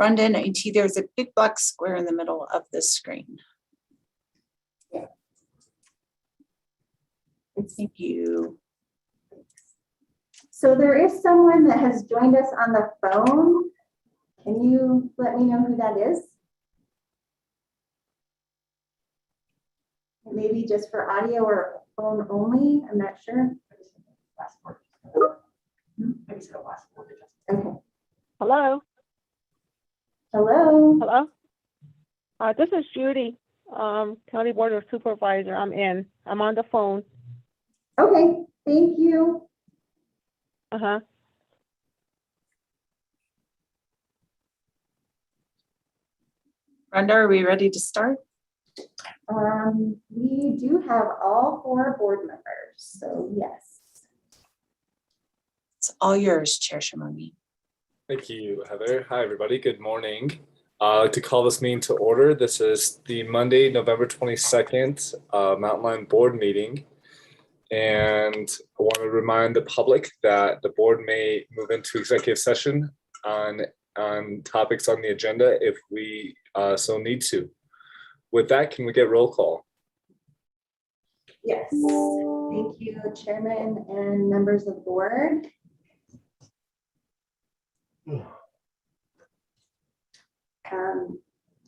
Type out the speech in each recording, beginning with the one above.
Brendan, I see there's a big black square in the middle of the screen. Yeah. Thank you. So there is someone that has joined us on the phone. Can you let me know who that is? Maybe just for audio or phone only, I'm not sure. Okay. Hello. Hello. Hello. This is Judy, County Board of Supervisor. I'm on the phone. Okay, thank you. Brenda, are we ready to start? We do have all 4 board members, so yes. It's all yours, Chair Shimoni. Thank you, Heather. Hi, everybody. Good morning. I'd like to call this meeting to order. This is the Monday, November 22nd Mountain Line Board meeting. And I want to remind the public that the board may move into executive session on topics on the agenda if we so need to. With that, can we get roll call? Yes, thank you, Chairman and members of the board.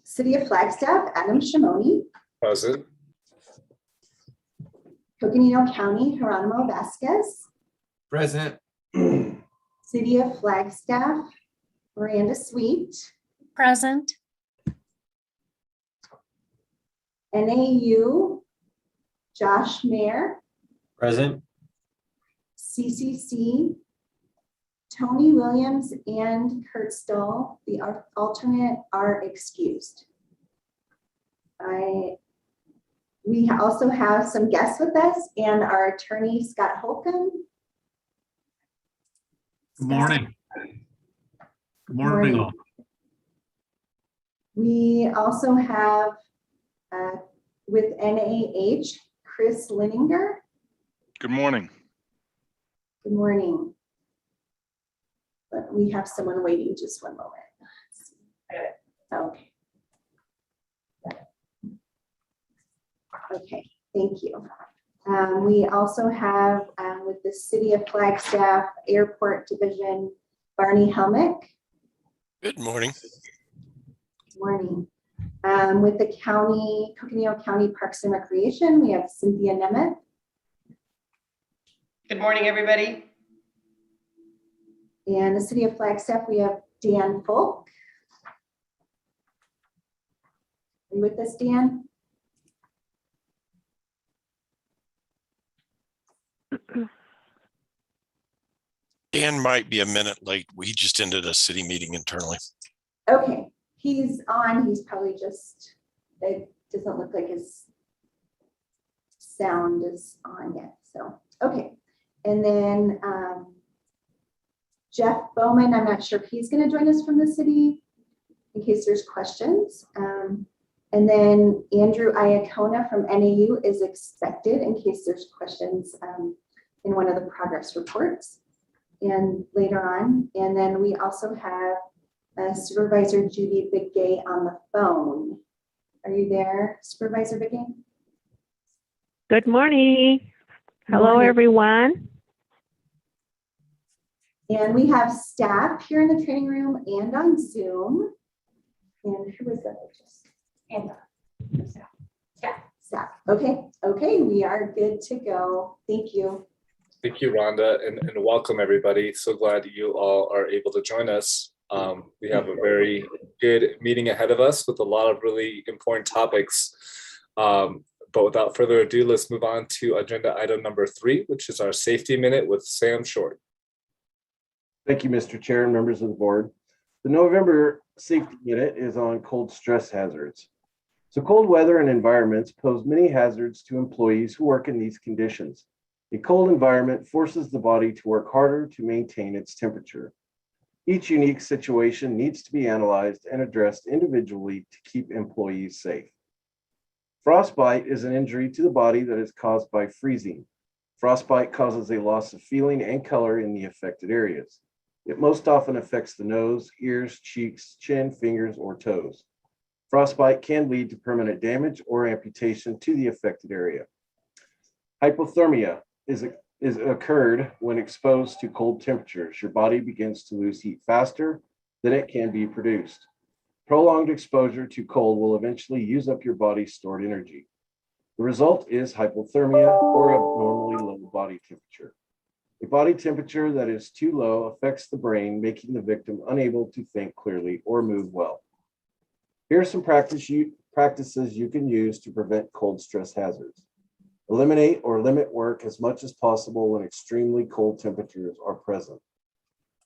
City of Flagstaff, Adam Shimoni. Present. Coconino County, Geronimo Vasquez. Present. City of Flagstaff, Miranda Sweet. Present. NAU, Josh Mayer. Present. CCC, Tony Williams and Kurt Stoll, the alternate, are excused. We also have some guests with us and our attorney, Scott Holcomb. Good morning. Good morning, all. We also have with NAH, Chris Lininger. Good morning. Good morning. But we have someone waiting, just one moment. Okay. Okay, thank you. We also have with the City of Flagstaff Airport Division, Barney Helmick. Good morning. Good morning. With the county, Coconino County Parks and Recreation, we have Cynthia Nemeth. Good morning, everybody. And the City of Flagstaff, we have Dan Folk. Are you with us, Dan? Dan might be a minute late. We just ended a city meeting internally. Okay, he's on. He's probably just, it doesn't look like his sound is on yet. So, okay. And then Jeff Bowman, I'm not sure if he's going to join us from the city in case there's questions. And then Andrew Iacona from NAU is expected in case there's questions in one of the progress reports and later on. And then we also have Supervisor Judy Bigay on the phone. Are you there, Supervisor Bigay? Good morning. Hello, morning. everyone. And we have staff here in the training room and on Zoom. And who is that? And staff. Okay, we are good to go. Thank you. Thank you, Rhonda, and welcome everybody. So glad you all are able to join us. We have a very good meeting ahead of us with a lot of really important topics. But without further ado, let's move on to agenda item number 3, which is our safety minute with Sam Short. Thank you, Mr. Chair and members of the board. The November safety minute is on cold stress hazards. So cold weather and environments pose many hazards to employees who work in these conditions. A cold environment forces the body to work harder to maintain its temperature. Each unique situation needs to be analyzed and addressed individually to keep employees safe. Frostbite is an injury to the body that is caused by freezing. Frostbite causes a loss of feeling and color in the affected areas. It most often affects the nose, ears, cheeks, chin, fingers, or toes. Frostbite can lead to permanent damage or amputation to the affected area. Hypothermia is occurred when exposed to cold temperatures. Your body begins to lose heat faster than it can be produced. Prolonged exposure to cold will eventually use up your body's stored energy. The result is hypothermia or abnormally low body temperature. A body temperature that is too low affects the brain, making the victim unable to think clearly or move well. Here are some practices you can use to prevent cold stress hazards. Eliminate or limit work as much as possible when extremely cold temperatures are present.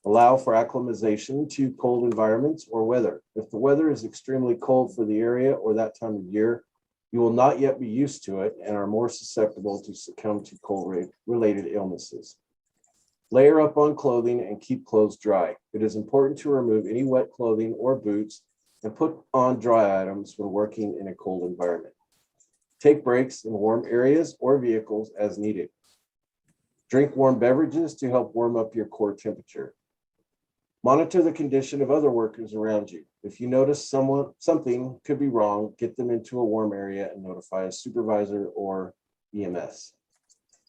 Allow for acclimatization to cold environments or weather. If the weather is extremely cold for the area or that time of year, you will not yet be used to it and are more susceptible to succumb to cold-related illnesses. Layer up on clothing and keep clothes dry. It is important to remove any wet clothing or boots and put on dry items when working in a cold environment. Take breaks in warm areas or vehicles as needed. Drink warm beverages to help warm up your core temperature. Monitor the condition of other workers around you. If you notice something could be wrong, get them into a warm area and notify a supervisor or EMS.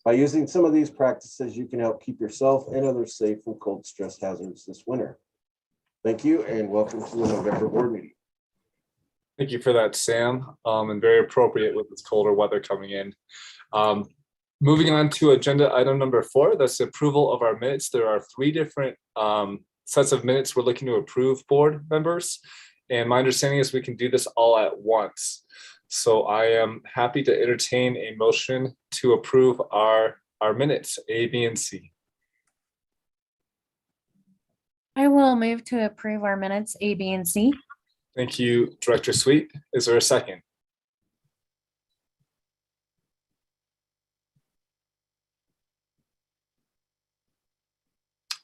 By using some of these practices, you can help keep yourself and others safe from cold stress hazards this winter. Thank you and welcome to the November board meeting. Thank you for that, Sam, and very appropriate with this colder weather coming in. Moving on to agenda item number 4, that's the approval of our minutes. There are 3 different sets of minutes we're looking to approve, board members, and my understanding is we can do this all at once. So I am happy to entertain a motion to approve our minutes, A, B, and C. I will move to approve our minutes A, B, and C. Thank you, Director Sweet. Is there a second?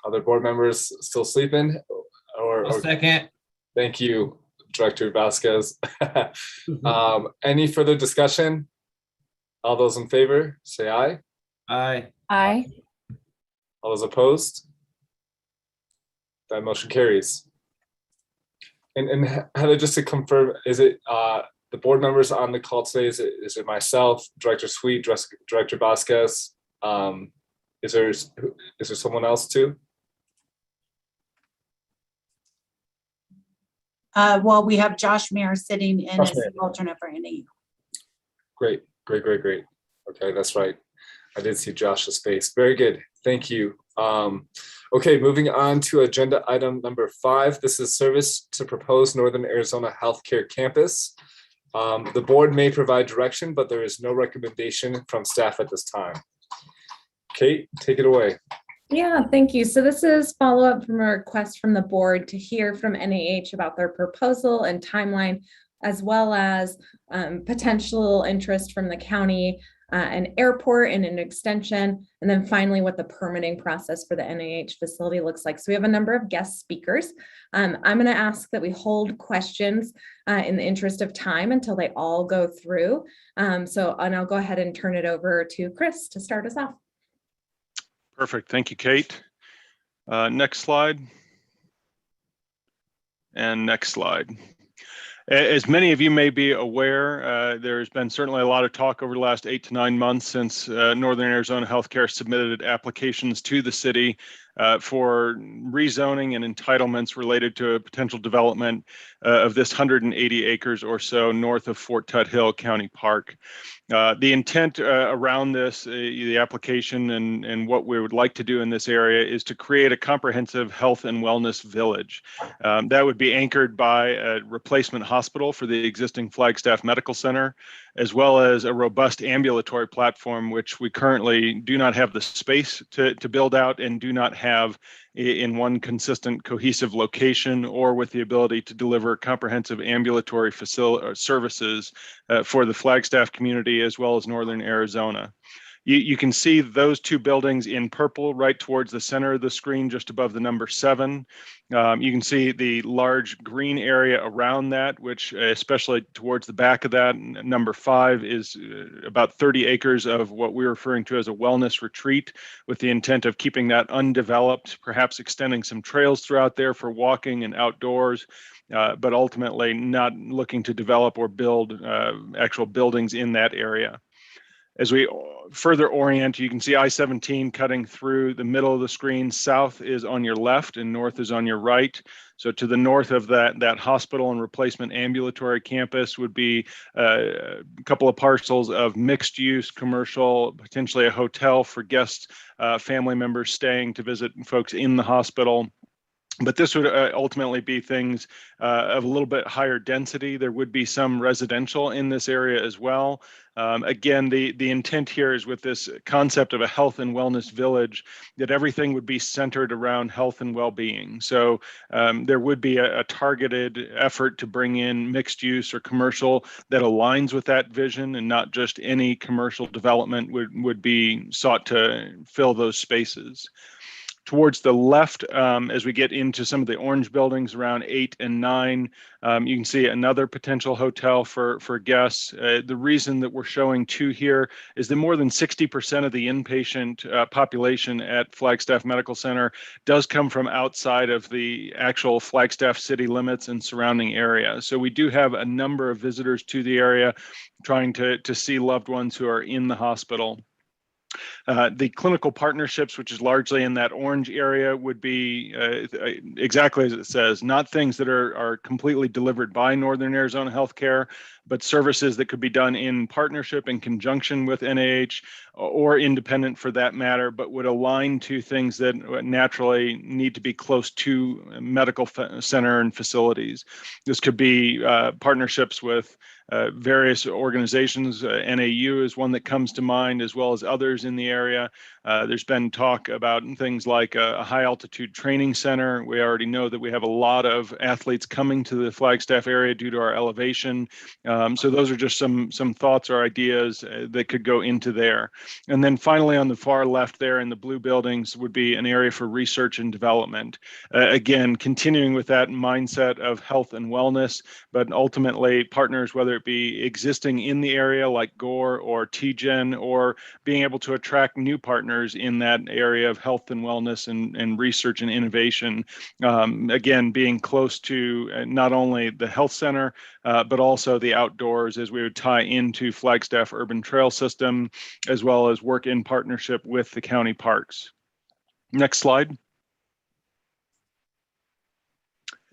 Other board members still sleeping? Or Second. thank you, Director Vasquez. Any further discussion? All those in favor, say aye. Aye. Aye. All those opposed? That motion carries. And Heather, just to confirm, is it the board members on the call today? Is it myself, Director Sweet, Director Vasquez? Is there someone else too? Well, we have Josh Mayer sitting in Josh as Mayer. an alternate for NAU. Great. Okay, that's right. I did see Josh's face. Very good. Thank you. Okay, moving on to agenda item number 5. This is service to proposed Northern Arizona Healthcare Campus. The board may provide direction, but there is no recommendation from staff at this time. Kate, take it away. Yeah, thank you. So this is follow-up from a request from the board to hear from NAH about their proposal and timeline, as well as potential interest from the county, an airport and an extension, and then finally what the permitting process for the NAH facility looks like. So we have a number of guest speakers. I'm going to ask that we hold questions in the interest of time until they all go through. And I'll go ahead and turn it over to Chris to start us off. Perfect. Thank you, Kate. Next slide. And next slide. As many of you may be aware, there's been certainly a lot of talk over the last 8 to 9 months since Northern Arizona Healthcare submitted applications to the city for rezoning and entitlements related to a potential development of this 180 acres or so north of Fort Tuthill County Park. The intent around this, the application and what we would like to do in this area is to create a comprehensive health and wellness village. That would be anchored by a replacement hospital for the existing Flagstaff Medical Center, as well as a robust ambulatory platform, which we currently do not have the space to build out and do not have in one consistent, cohesive location, or with the ability to deliver comprehensive ambulatory services for the Flagstaff community as well as Northern Arizona. You can see those two buildings in purple right towards the center of the screen, just above the number 7. You can see the large green area around that, which especially towards the back of that, number 5 is about 30 acres of what we're referring to as a wellness retreat, with the intent of keeping that undeveloped, perhaps extending some trails throughout there for walking and outdoors, but ultimately not looking to develop or build actual buildings in that area. As we further orient, you can see I-17 cutting through the middle of the screen. South is on your left and north is on your right. So to the north of that hospital and replacement ambulatory campus would be a couple of parcels of mixed use, commercial, potentially a hotel for guests, family members staying to visit folks in the hospital. But this would ultimately be things of a little bit higher density. There would be some residential in this area as well. Again, the intent here is with this concept of a health and wellness village, that everything would be centered around health and well-being. So there would be a targeted effort to bring in mixed use or commercial that aligns with that vision, and not just any commercial development would be sought to fill those spaces. Towards the left, as we get into some of the orange buildings around 8 and 9, you can see another potential hotel for guests. The reason that we're showing 2 here is that more than 60% of the inpatient population at Flagstaff Medical Center does come from outside of the actual Flagstaff city limits and surrounding area. So we do have a number of visitors to the area trying to see loved ones who are in the hospital. The clinical partnerships, which is largely in that orange area, would be exactly as it says, not things that are completely delivered by Northern Arizona Healthcare, but services that could be done in partnership in conjunction with NAH or independent for that matter, but would align to things that naturally need to be close to medical center and facilities. This could be partnerships with various organizations. NAU is one that comes to mind, as well as others in the area. There's been talk about things like a high altitude training center. We already know that we have a lot of athletes coming to the Flagstaff area due to our elevation. So those are just some thoughts or ideas that could go into there. And then finally, on the far left there in the blue buildings would be an area for research and development. Again, continuing with that mindset of health and wellness, but ultimately partners, whether it be existing in the area like GORE or TGen, or being able to attract new partners in that area of health and wellness and research and innovation. Again, being close to not only the health center, but also the outdoors, as we would tie into Flagstaff Urban Trail System, as well as work in partnership with the county parks. Next slide.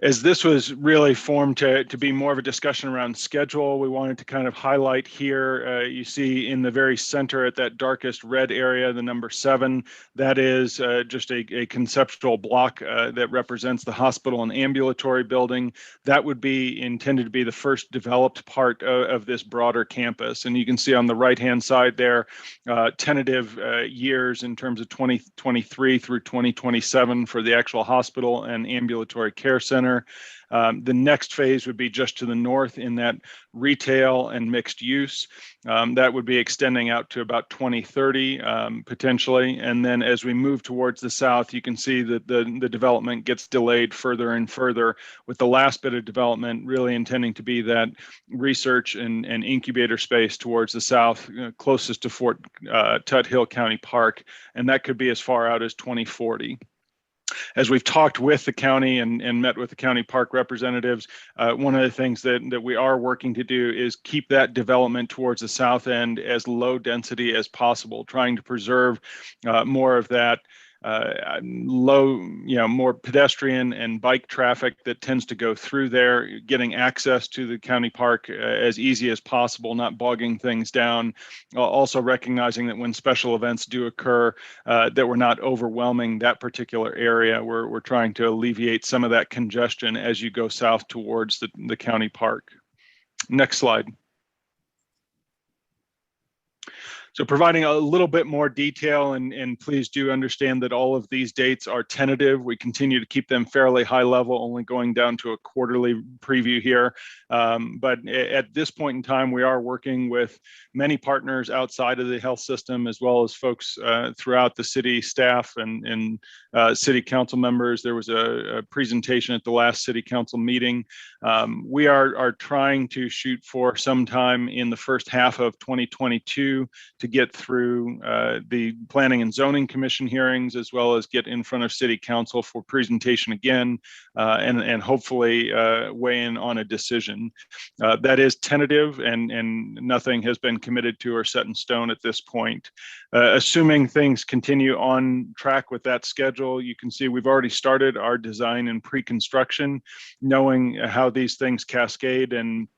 As this was really formed to be more of a discussion around schedule, we wanted to kind of highlight here, you see in the very center at that darkest red area, the number 7, that is just a conceptual block that represents the hospital and ambulatory building. That would be intended to be the first developed part of this broader campus. And you can see on the right-hand side there, tentative years in terms of 2023 through 2027 for the actual hospital and ambulatory care center. The next phase would be just to the north in that retail and mixed use. That would be extending out to about 2030 potentially. And then as we move towards the south, you can see that the development gets delayed further and further, with the last bit of development really intending to be that research and incubator space towards the south, closest to Fort Tuthill County Park. And that could be as far out as 2040. As we've talked with the county and met with the county park representatives, one of the things that we are working to do is keep that development towards the south end as low density as possible, trying to preserve more of that low, more pedestrian and bike traffic that tends to go through there, getting access to the county park as easy as possible, not bogging things down. Also recognizing that when special events do occur, that we're not overwhelming that particular area. We're trying to alleviate some of that congestion as you go south towards the county park. Next slide. So providing a little bit more detail, and please do understand that all of these dates are tentative. We continue to keep them fairly high level, only going down to a quarterly preview here. But at this point in time, we are working with many partners outside of the health system, as well as folks throughout the city staff and city council members. There was a presentation at the last city council meeting. We are trying to shoot for sometime in the first half of 2022 to get through the Planning and Zoning Commission hearings, as well as get in front of City Council for presentation again, and hopefully weigh in on a decision. That is tentative, and nothing has been committed to or set in stone at this point. Assuming things continue on track with that schedule, you can see we've already started our design and pre-construction, knowing how these things cascade, and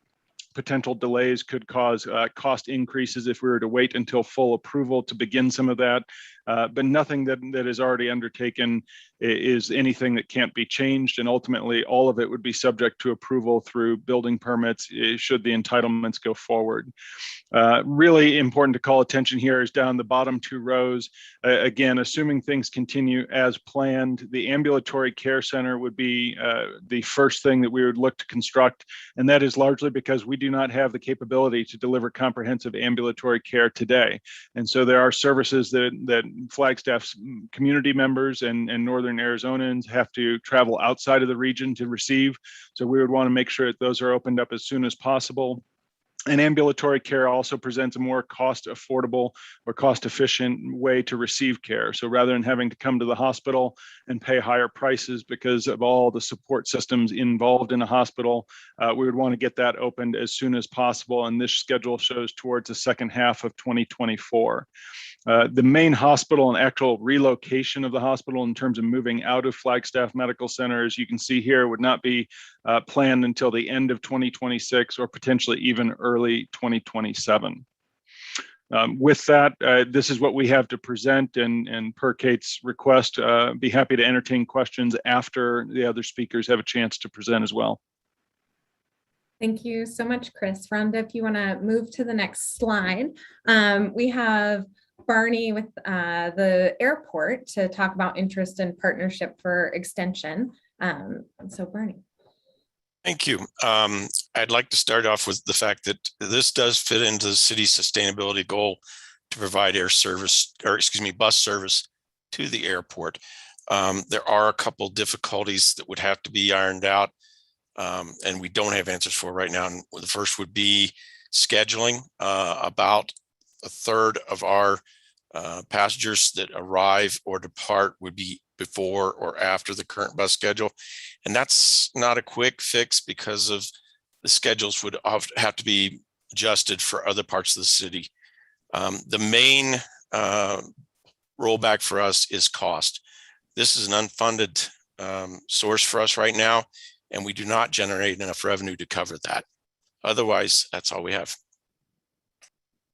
potential delays could cause cost increases if we were to wait until full approval to begin some of that. But nothing that is already undertaken is anything that can't be changed. And ultimately, all of it would be subject to approval through building permits should the entitlements go forward. Really important to call attention here is down the bottom two rows. Again, assuming things continue as planned, the ambulatory care center would be the first thing that we would look to construct. And that is largely because we do not have the capability to deliver comprehensive ambulatory care today. And so there are services that Flagstaff's community members and Northern Arizonans have to travel outside of the region to receive. So we would want to make sure that those are opened up as soon as possible. And ambulatory care also presents a more cost-affordable or cost-efficient way to receive care. So rather than having to come to the hospital and pay higher prices because of all the support systems involved in a hospital, we would want to get that opened as soon as possible. And this schedule shows towards the second half of 2024. The main hospital and actual relocation of the hospital in terms of moving out of Flagstaff Medical Center, as you can see here, would not be planned until the end of 2026 or potentially even early 2027. With that, this is what we have to present, and per Kate's request, be happy to entertain questions after the other speakers have a chance to present as well. Thank you so much, Chris. Rhonda, if you want to move to the next slide, we have Barney with the airport to talk about interest and partnership for extension. So Barney. Thank you. I'd like to start off with the fact that this does fit into the city's sustainability goal to provide air service, or excuse me, bus service to the airport. There are a couple difficulties that would have to be ironed out, and we don't have answers for right now. And the first would be scheduling. About a third of our passengers that arrive or depart would be before or after the current bus schedule. And that's not a quick fix because of the schedules would have to be adjusted for other parts of the city. The main rollback for us is cost. This is an unfunded source for us right now, and we do not generate enough revenue to cover that. Otherwise, that's all we have.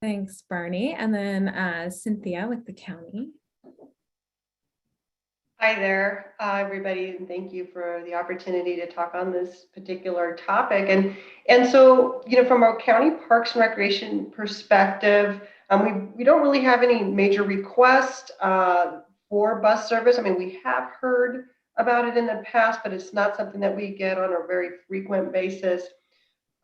Thanks, Barney. And then Cynthia with the county. Hi there, everybody, and thank you for the opportunity to talk on this particular topic. And so, you know, from our county parks and recreation perspective, we don't really have any major requests for bus service. I mean, we have heard about it in the past, but it's not something that we get on a very frequent basis.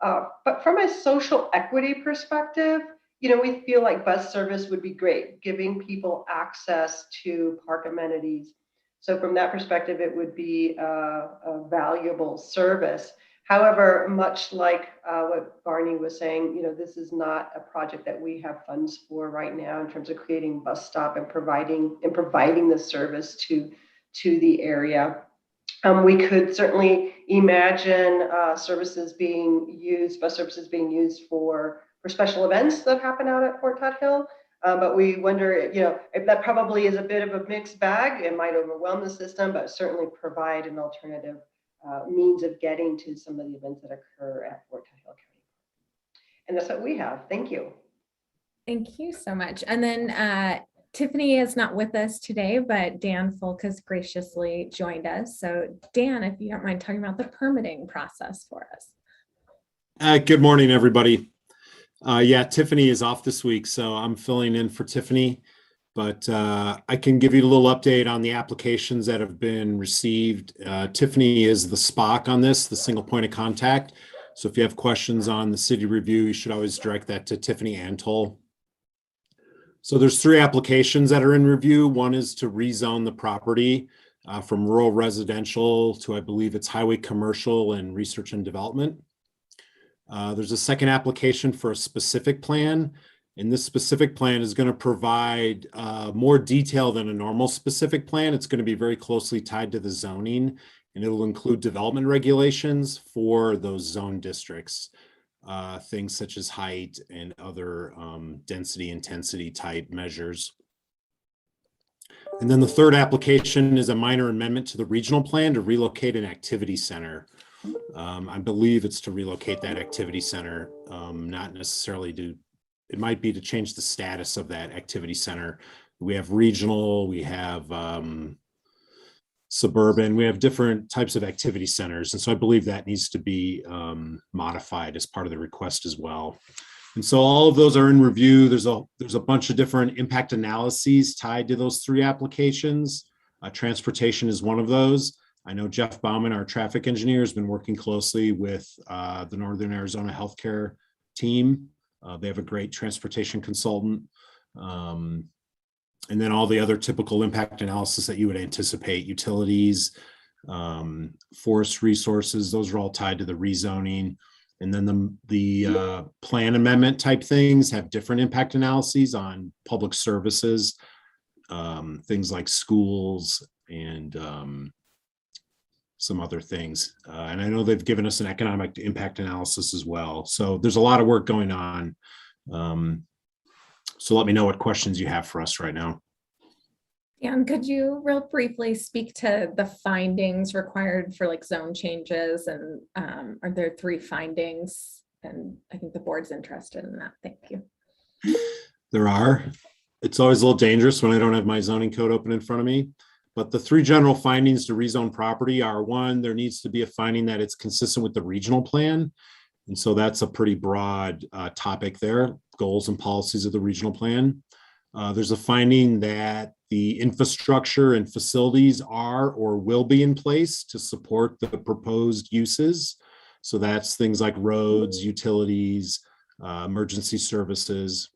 But from a social equity perspective, you know, we feel like bus service would be great, giving people access to park amenities. So from that perspective, it would be a valuable service. However, much like what Barney was saying, you know, this is not a project that we have funds for right now in terms of creating bus stop and providing the service to the area. We could certainly imagine bus services being used for special events that happen out at Fort Tuthill. But we wonder, you know, if that probably is a bit of a mixed bag. It might overwhelm the system, but certainly provide an alternative means of getting to some of the events that occur at Fort Tuthill County. And that's what we have. Thank you. Thank you so much. And then Tiffany is not with us today, but Dan Folk has graciously joined us. So Dan, if you don't mind talking about the permitting process for us. Good morning, everybody. Yeah, Tiffany is off this week, so I'm filling in for Tiffany. But I can give you a little update on the applications that have been received. Tiffany is the SPOC on this, the single point of contact. So if you have questions on the city review, you should always direct that to Tiffany Antol. So there's 3 applications that are in review. One is to rezone the property from rural residential to, I believe it's highway commercial and research and development. There's a second application for a specific plan. And this specific plan is going to provide more detail than a normal specific plan. It's going to be very closely tied to the zoning, and it'll include development regulations for those zone districts, things such as height and other density intensity type measures. And then the third application is a minor amendment to the regional plan to relocate an activity center. I believe it's to relocate that activity center, not necessarily to. It might be to change the status of that activity center. We have regional, we have suburban, we have different types of activity centers. And so I believe that needs to be modified as part of the request as well. And so all of those are in review. There's a bunch of different impact analyses tied to those 3 applications. Transportation is one of those. I know Jeff Bauman, our traffic engineer, has been working closely with the Northern Arizona Healthcare team. They have a great transportation consultant. And then all the other typical impact analysis that you would anticipate, utilities, forest resources, those are all tied to the rezoning. And then the plan amendment type things have different impact analyses on public services, things like schools and some other things. And I know they've given us an economic impact analysis as well. So there's a lot of work going on. So let me know what questions you have for us right now. And could you real briefly speak to the findings required for like zone changes, and are there 3 findings? And I think the board's interested in that. Thank you. There are. It's always a little dangerous when I don't have my zoning code open in front of me. But the 3 general findings to rezone property are: 1, there needs to be a finding that it's consistent with the regional plan. And so that's a pretty broad topic there, goals and policies of the regional plan. There's a finding that the infrastructure and facilities are or will be in place to support the proposed uses. So that's things like roads, utilities, emergency services.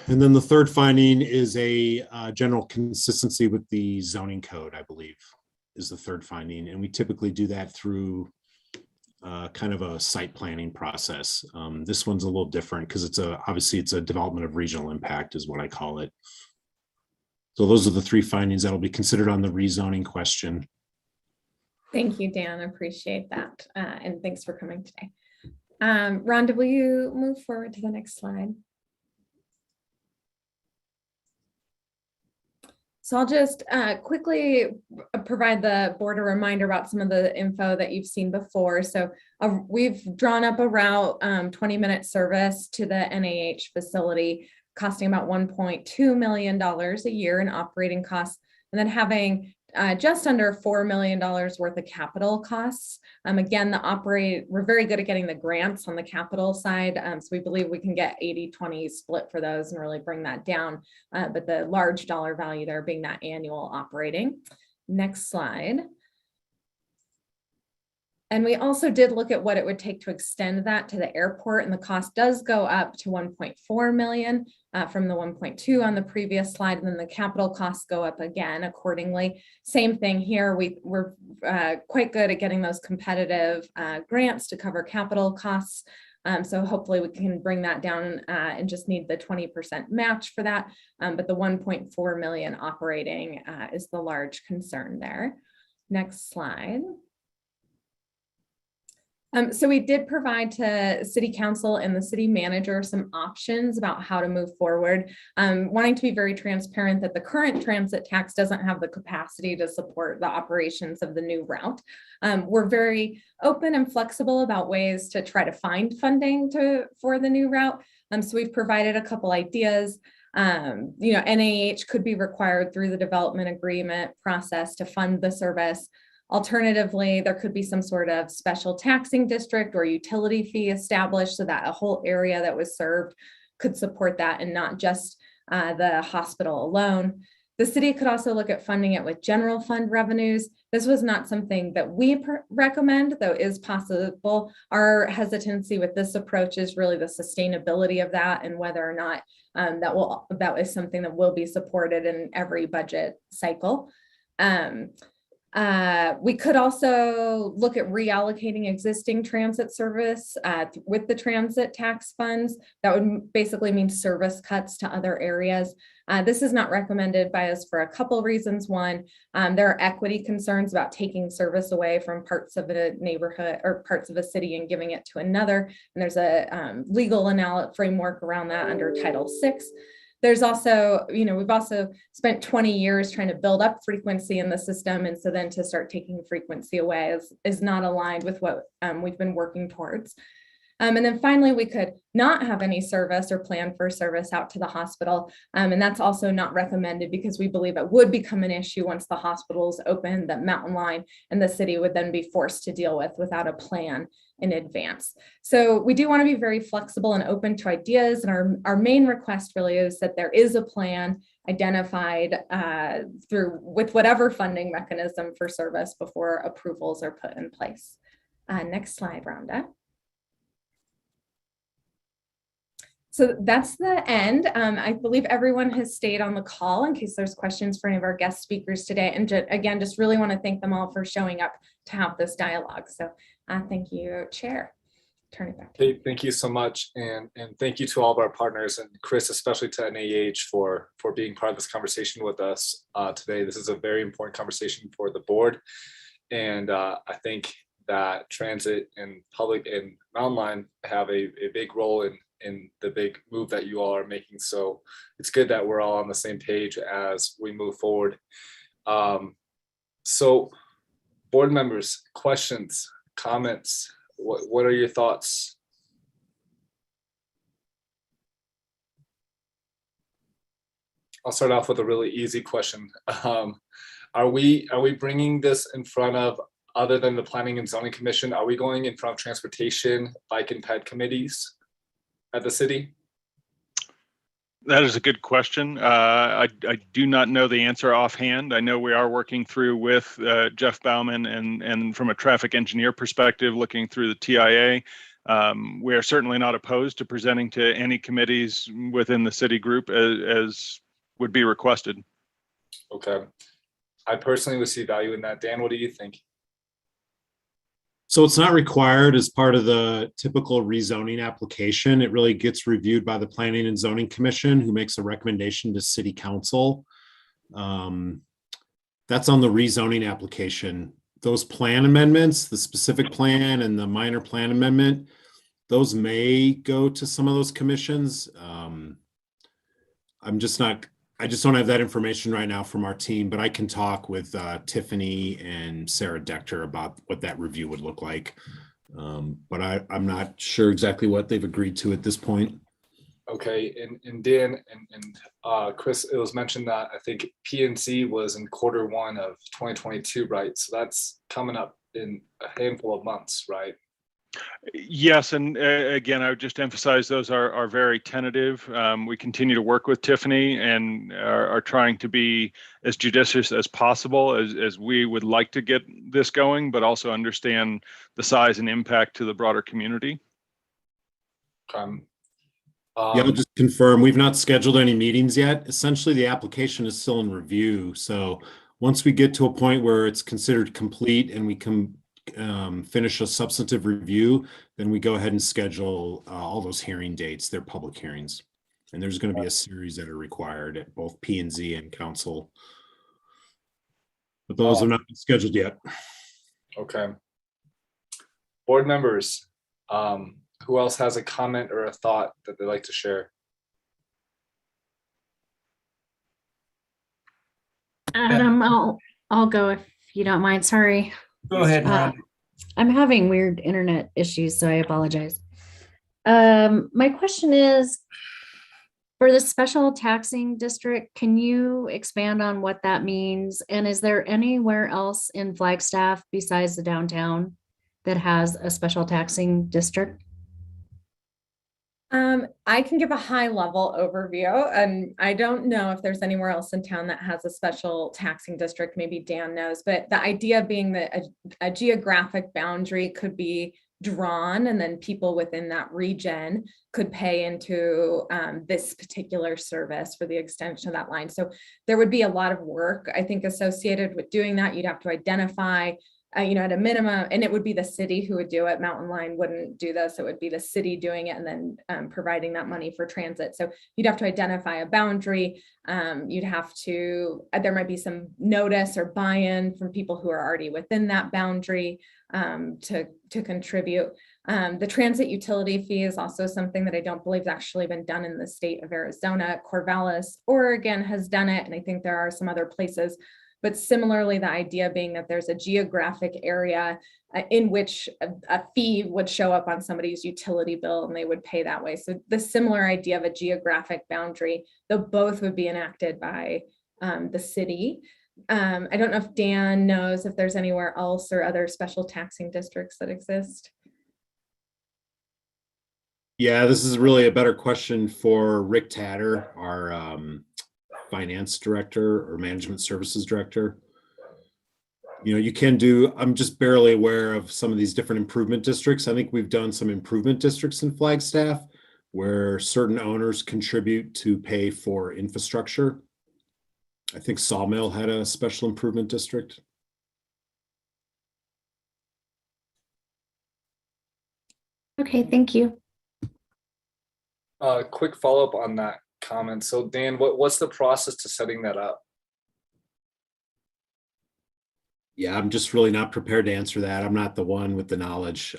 And then the third finding is a general consistency with the zoning code, I believe, is the third finding. And we typically do that through kind of a site planning process. This one's a little different because obviously it's a development of regional impact is what I call it. So those are the 3 findings that'll be considered on the rezoning question. Thank you, Dan. I appreciate that. And thanks for coming today. Rhonda, will you move forward to the next slide? So I'll just quickly provide the board a reminder about some of the info that you've seen before. So we've drawn up a route 20-minute service to the NAH facility, costing about $1.2 million a year in operating costs, and then having just under $4 million worth of capital costs. Again, we're very good at getting the grants on the capital side. So we believe we can get 80-20 split for those and really bring that down. But the large dollar value there being that annual operating. Next slide. And we also did look at what it would take to extend that to the airport, and the cost does go up to 1.4 million from the 1.2 on the previous slide, and then the capital costs go up again accordingly. Same thing here, we're quite good at getting those competitive grants to cover capital costs. So hopefully we can bring that down and just need the 20% match for that. But the 1.4 million operating is the large concern there. Next slide. So we did provide to City Council and the City Manager some options about how to move forward, wanting to be very transparent that the current transit tax doesn't have the capacity to support the operations of the new route. We're very open and flexible about ways to try to find funding for the new route. So we've provided a couple ideas. NAH could be required through the development agreement process to fund the service. Alternatively, there could be some sort of special taxing district or utility fee established so that a whole area that was served could support that and not just the hospital alone. The city could also look at funding it with general fund revenues. This was not something that we recommend, though is possible. Our hesitancy with this approach is really the sustainability of that and whether or not that is something that will be supported in every budget cycle. We could also look at reallocating existing transit service with the transit tax funds. That would basically mean service cuts to other areas. This is not recommended by us for a couple reasons. One, there are equity concerns about taking service away from parts of a neighborhood or parts of a city and giving it to another. And there's a legal framework around that under Title VI. There's also, we've also spent 20 years trying to build up frequency in the system. And so then to start taking frequency away is not aligned with what we've been working towards. And then finally, we could not have any service or plan for service out to the hospital. And that's also not recommended because we believe it would become an issue once the hospitals open, that Mountain Line and the city would then be forced to deal with without a plan in advance. So we do want to be very flexible and open to ideas. And our main request really is that there is a plan identified with whatever funding mechanism for service before approvals are put in place. Next slide, Rhonda. So that's the end. I believe everyone has stayed on the call in case there's questions for any of our guest speakers today. And again, just really want to thank them all for showing up to have this dialogue. So thank you, Chair. Turn it back. Hey, thank you so much. And thank you to all of our partners and Chris, especially to NAH for being part of this conversation with us today. This is a very important conversation for the board. And I think that transit and public and Mountain Line have a big role in the big move that you all are making. So it's good that we're all on the same page as we move forward. So board members, questions, comments, what are your thoughts? I'll start off with a really easy question. Are we bringing this in front of, other than the Planning and Zoning Commission, are we going in front of Transportation, Bike and Ped committees at the city? That is a good question. I do not know the answer offhand. I know we are working through with Jeff Bauman and from a traffic engineer perspective, looking through the TIA. We are certainly not opposed to presenting to any committees within the city group as would be requested. Okay. I personally would see value in that. Dan, what do you think? So it's not required as part of the typical rezoning application. It really gets reviewed by the Planning and Zoning Commission, who makes a recommendation to City Council. That's on the rezoning application. Those plan amendments, the specific plan and the minor plan amendment, those may go to some of those commissions. I just don't have that information right now from our team, but I can talk with Tiffany and Sarah Dechter about what that review would look like. But I'm not sure exactly what they've agreed to at this point. Okay, and Dan and Chris, it was mentioned that I think PNC was in Q1 of 2022, right? So that's coming up in a handful of months, right? Yes, and again, I would just emphasize those are very tentative. We continue to work with Tiffany and are trying to be as judicious as possible as we would like to get this going, but also understand the size and impact to the broader community. Yeah, I'll just confirm, we've not scheduled any meetings yet. Essentially, the application is still in review. So once we get to a point where it's considered complete and we can finish a substantive review, then we go ahead and schedule all those hearing dates. They're public hearings. And there's going to be a series that are required at both P&Z and council. But those have not been scheduled yet. Okay. Board members, who else has a comment or a thought that they'd like to share? Adam, I'll go if you don't mind. Sorry. Go ahead, Ron. I'm having weird internet issues, so I apologize. My question is, For the special taxing district, can you expand on what that means? And is there anywhere else in Flagstaff besides the downtown that has a special taxing district? I can give a high level overview, and I don't know if there's anywhere else in town that has a special taxing district. Maybe Dan knows, but the idea being that a geographic boundary could be drawn, and then people within that region could pay into this particular service for the extension of that line. So there would be a lot of work, I think, associated with doing that. You'd have to identify at a minimum, and it would be the city who would do it. Mountain Line wouldn't do this. It would be the city doing it and then providing that money for transit. So you'd have to identify a boundary. You'd have to, there might be some notice or buy-in from people who are already within that boundary to contribute. The transit utility fee is also something that I don't believe has actually been done in the state of Arizona. Corvallis, Oregon has done it, and I think there are some other places. But similarly, the idea being that there's a geographic area in which a fee would show up on somebody's utility bill and they would pay that way. So the similar idea of a geographic boundary, though both would be enacted by the city. I don't know if Dan knows if there's anywhere else or other special taxing districts that exist. Yeah, this is really a better question for Rick Tatter, our finance director or management services director. You can do, I'm just barely aware of some of these different improvement districts. I think we've done some improvement districts in Flagstaff where certain owners contribute to pay for infrastructure. I think Sawmill had a special improvement district. Okay, thank you. Quick follow-up on that comment. So Dan, what's the process to setting that up? Yeah, I'm just really not prepared to answer that. I'm not the one with the knowledge.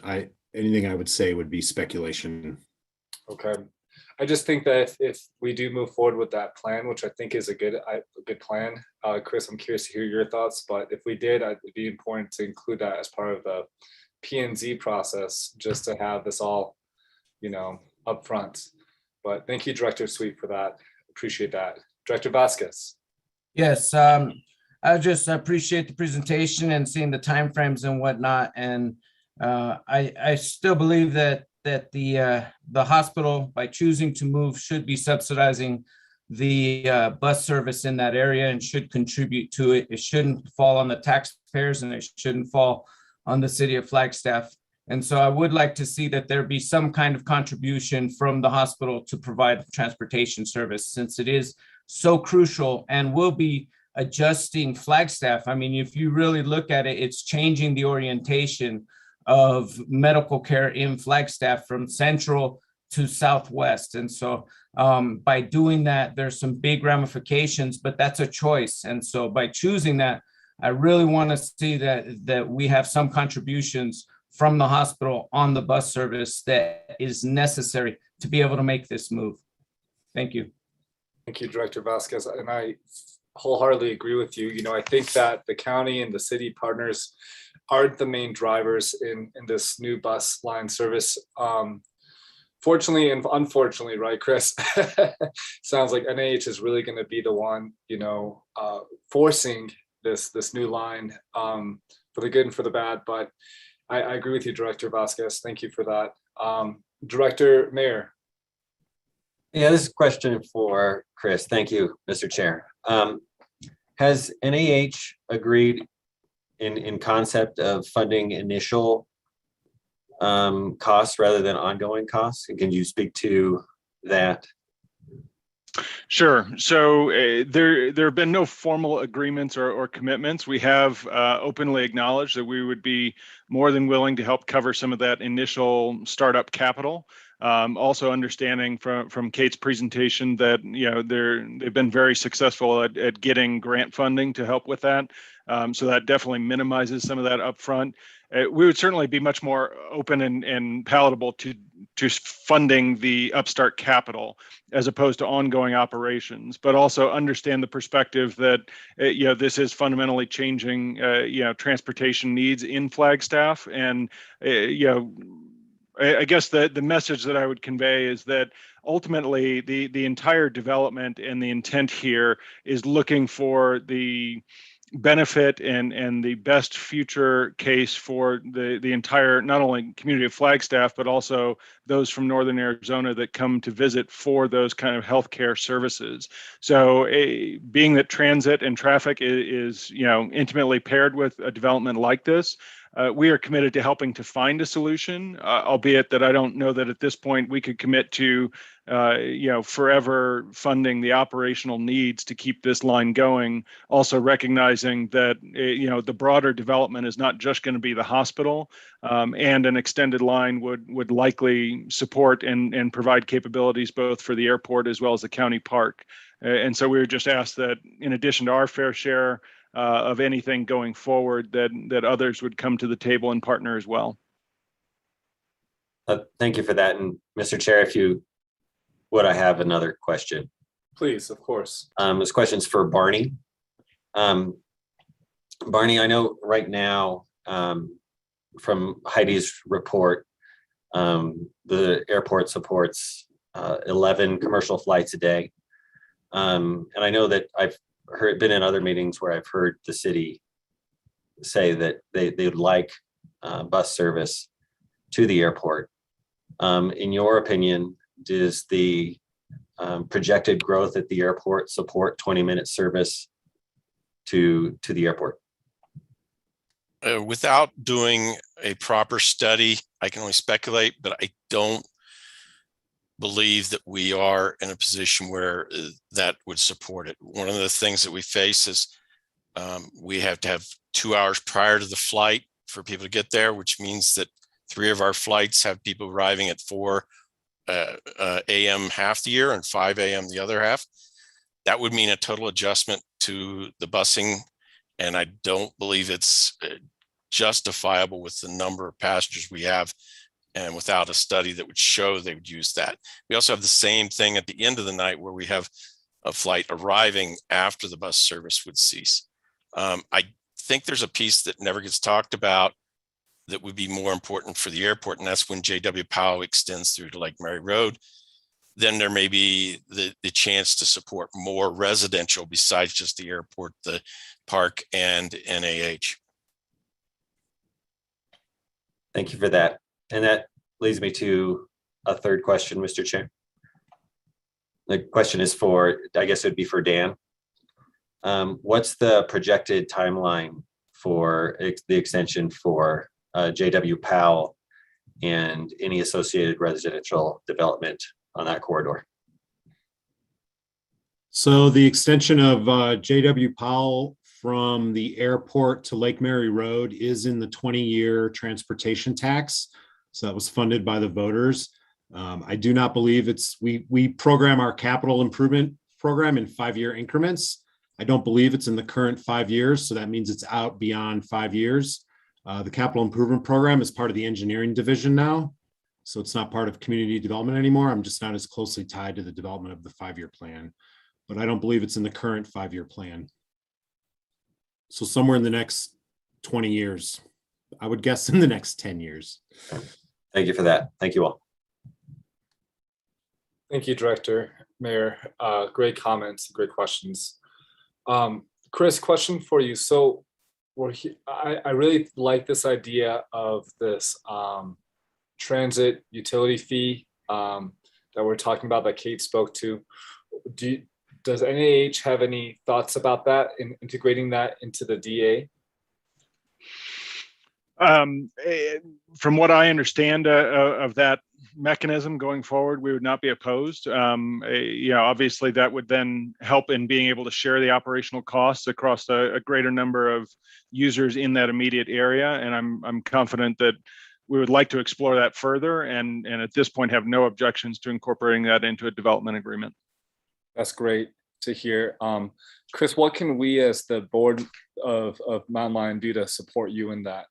Anything I would say would be speculation. Okay. I just think that if we do move forward with that plan, which I think is a good plan, Chris, I'm curious to hear your thoughts, but if we did, it'd be important to include that as part of the P&Z process, just to have this all, up front. But thank you, Director Sweet, for that. Appreciate that. Director Vasquez. Yes, I just appreciate the presentation and seeing the timeframes and whatnot. And I still believe that the hospital, by choosing to move, should be subsidizing the bus service in that area and should contribute to it. It shouldn't fall on the taxpayers and it shouldn't fall on the city of Flagstaff. And so I would like to see that there be some kind of contribution from the hospital to provide transportation service, since it is so crucial and will be adjusting Flagstaff. I mean, if you really look at it, it's changing the orientation of medical care in Flagstaff from central to southwest. And so by doing that, there's some big ramifications, but that's a choice. And so by choosing that, I really want to see that we have some contributions from the hospital on the bus service that is necessary to be able to make this move. Thank you. Thank you, Director Vasquez. And I wholeheartedly agree with you. I think that the county and the city partners aren't the main drivers in this new bus line service. Fortunately and unfortunately, right, Chris? Sounds like NIH is really going to be the one, forcing this new line for the good and for the bad. But I agree with you, Director Vasquez. Thank you for that. Director Mayer. Yeah, this is a question for Chris. Thank you, Mr. Chair. Has NIH agreed in concept of funding initial costs rather than ongoing costs? And can you speak to that? Sure. So there have been no formal agreements or commitments. We have openly acknowledged that we would be more than willing to help cover some of that initial startup capital. Also understanding from Kate's presentation that they've been very successful at getting grant funding to help with that. So that definitely minimizes some of that upfront. We would certainly be much more open and palatable to funding the upstart capital as opposed to ongoing operations, but also understand the perspective that this is fundamentally changing transportation needs in Flagstaff, and I guess the message that I would convey is that ultimately the entire development and the intent here is looking for the benefit and the best future case for the entire, not only community of Flagstaff, but also those from Northern Arizona that come to visit for those kind of healthcare services. So being that transit and traffic is intimately paired with a development like this, we are committed to helping to find a solution, albeit that I don't know that at this point we could commit to, forever funding the operational needs to keep this line going. Also recognizing that, the broader development is not just going to be the hospital, and an extended line would likely support and provide capabilities both for the airport as well as the county park. And so we were just asked that in addition to our fair share of anything going forward, that others would come to the table and partner as well. Thank you for that. And Mr. Chair, if you would, I have another question. Please, of course. This question's for Barney. Barney, I know right now from Heidi's report, the airport supports 11 commercial flights a day. And I know that I've been in other meetings where I've heard the city say that they would like bus service to the airport. In your opinion, does the projected growth at the airport support 20-minute service to the airport? Without doing a proper study, I can only speculate, but I don't believe that we are in a position where that would support it. One of the things that we face is we have to have 2 hours prior to the flight for people to get there, which means that 3 of our flights have people arriving at 4 a.m. half the year and 5 a.m. the other half. That would mean a total adjustment to the busing, and I don't believe it's justifiable with the number of passengers we have and without a study that would show they would use that. We also have the same thing at the end of the night where we have a flight arriving after the bus service would cease. I think there's a piece that never gets talked about that would be more important for the airport, and that's when J.W. Powell extends through to Lake Mary Road. Then there may be the chance to support more residential besides just the airport, the park, and NAH. Thank you for that. And that leads me to a third question, Mr. Chair. The question is for, I guess it'd be for Dan. What's the projected timeline for the extension for J.W. Powell and any associated residential development on that corridor? So the extension of J.W. Powell from the airport to Lake Mary Road is in the 20-year transportation tax. So that was funded by the voters. I do not believe we program our capital improvement program in 5-year increments. I don't believe it's in the current 5 years. So that means it's out beyond 5 years. The capital improvement program is part of the engineering division now. So it's not part of community development anymore. I'm just not as closely tied to the development of the 5-year plan, but I don't believe it's in the current 5-year plan. So somewhere in the next 20 years, I would guess in the next 10 years. Thank you for that. Thank you all. Thank you, Director, Mayor. Great comments, great questions. Chris, question for you. So I really like this idea of this transit utility fee that we're talking about that Kate spoke to. Does NAH have any thoughts about that in integrating that into the DA? From what I understand of that mechanism going forward, we would not be opposed. Obviously that would then help in being able to share the operational costs across a greater number of users in that immediate area. And I'm confident that we would like to explore that further and at this point have no objections to incorporating that into a development agreement. That's great to hear. Chris, what can we as the board of Mountain Lion do to support you in that?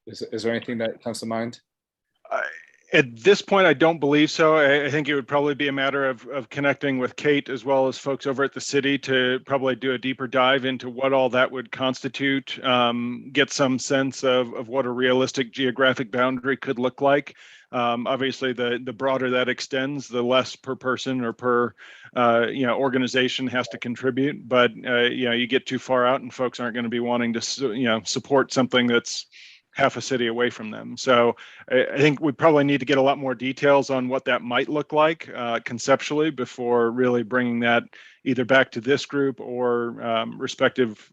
Is there anything that comes to mind? At this point, I don't believe so. I think it would probably be a matter of connecting with Kate as well as folks over at the city to probably do a deeper dive into what all that would constitute, get some sense of what a realistic geographic boundary could look like. Obviously, the broader that extends, the less per person or per organization has to contribute. But you get too far out, and folks aren't going to be wanting to support something that's half a city away from them. So I think we probably need to get a lot more details on what that might look like conceptually before really bringing that either back to this group or respective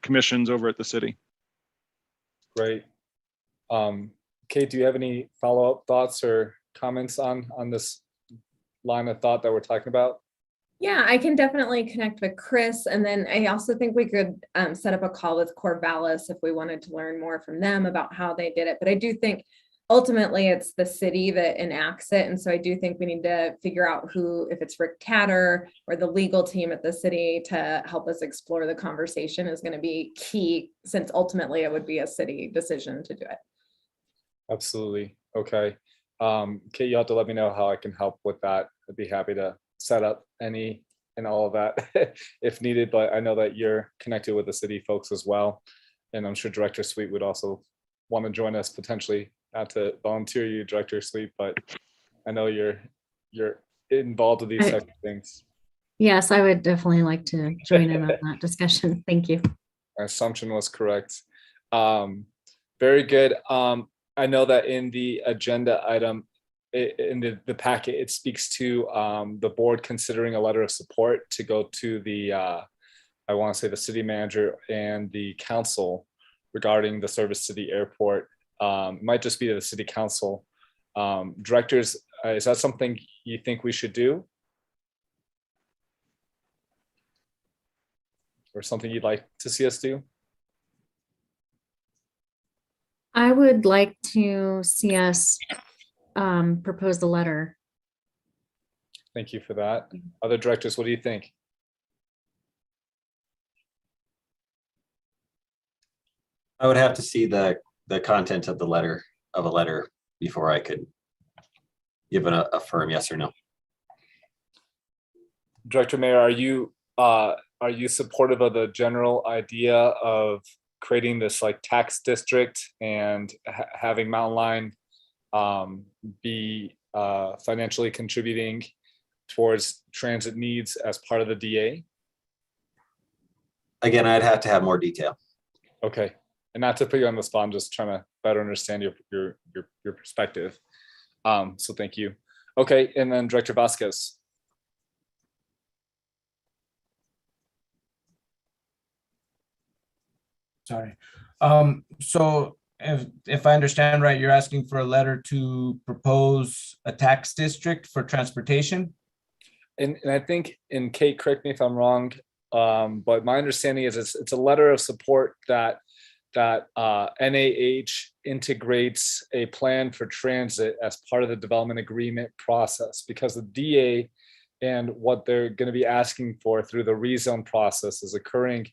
commissions over at the city. Great. Kate, do you have any follow-up thoughts or comments on this line of thought that we're talking about? Yeah, I can definitely connect with Chris. And then I also think we could set up a call with Corvallis if we wanted to learn more from them about how they did it. But I do think ultimately it's the city that enacts it. And so I do think we need to figure out who, if it's Rick Tatter or the legal team at the city to help us explore the conversation is going to be key, since ultimately it would be a city decision to do it. Absolutely. Okay. Kate, you'll have to let me know how I can help with that. I'd be happy to set up any and all of that if needed, but I know that you're connected with the city folks as well. And I'm sure Director Sweet would also want to join us potentially, not to volunteer you, Director Sweet, but I know you're involved with these types of things. Yes, I would definitely like to join in on that discussion. Thank you. My assumption was correct. Very good. I know that in the agenda item, in the packet, it speaks to the board considering a letter of support to go to the, I want to say the city manager and the council regarding the service to the airport. Might just be to the city council. Directors, is that something you think we should do? Or something you'd like to see us do? I would like to see us propose the letter. Thank you for that. Other directors, what do you think? I would have to see the content of the letter before I could give a firm yes or no. Director Mayer, are you supportive of the general idea of creating this like tax district and having Mountain Line be financially contributing towards transit needs as part of the DA? Again, I'd have to have more detail. Okay, and not to put you on the spot, I'm just trying to better understand your perspective. So thank you. Okay, and then Director Vasquez. Sorry. So if I understand right, you're asking for a letter to propose a tax district for transportation? And I think, and Kate, correct me if I'm wrong, but my understanding is it's a letter of support that NAH integrates a plan for transit as part of the development agreement process, because the DA and what they're going to be asking for through the rezone process is occurring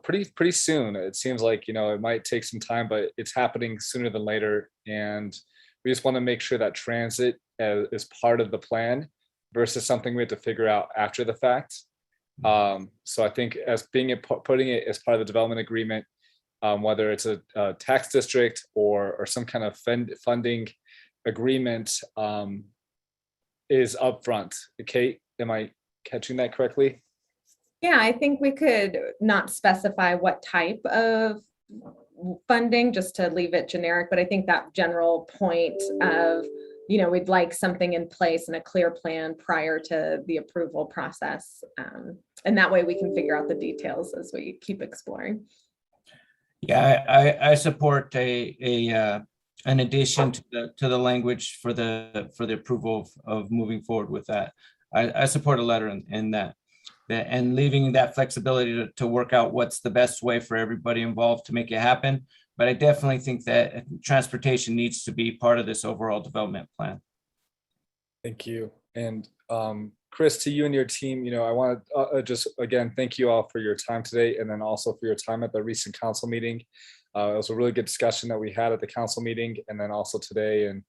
pretty soon. It seems like, it might take some time, but it's happening sooner than later. And we just want to make sure that transit is part of the plan versus something we have to figure out after the fact. So I think as putting it as part of the development agreement, whether it's a tax district or some kind of funding agreement, is upfront. Kate, am I catching that correctly? Yeah, I think we could not specify what type of funding, just to leave it generic, but I think that general point of, we'd like something in place and a clear plan prior to the approval process. And that way we can figure out the details as we keep exploring. Yeah, I support an addition to the language for the approval of moving forward with that. I support a letter in that. And leaving that flexibility to work out what's the best way for everybody involved to make it happen. But I definitely think that transportation needs to be part of this overall development plan. Thank you. And Chris, to you and your team, I want to just, again, thank you all for your time today, and then also for your time at the recent council meeting. It was a really good discussion that we had at the council meeting, and then also today. And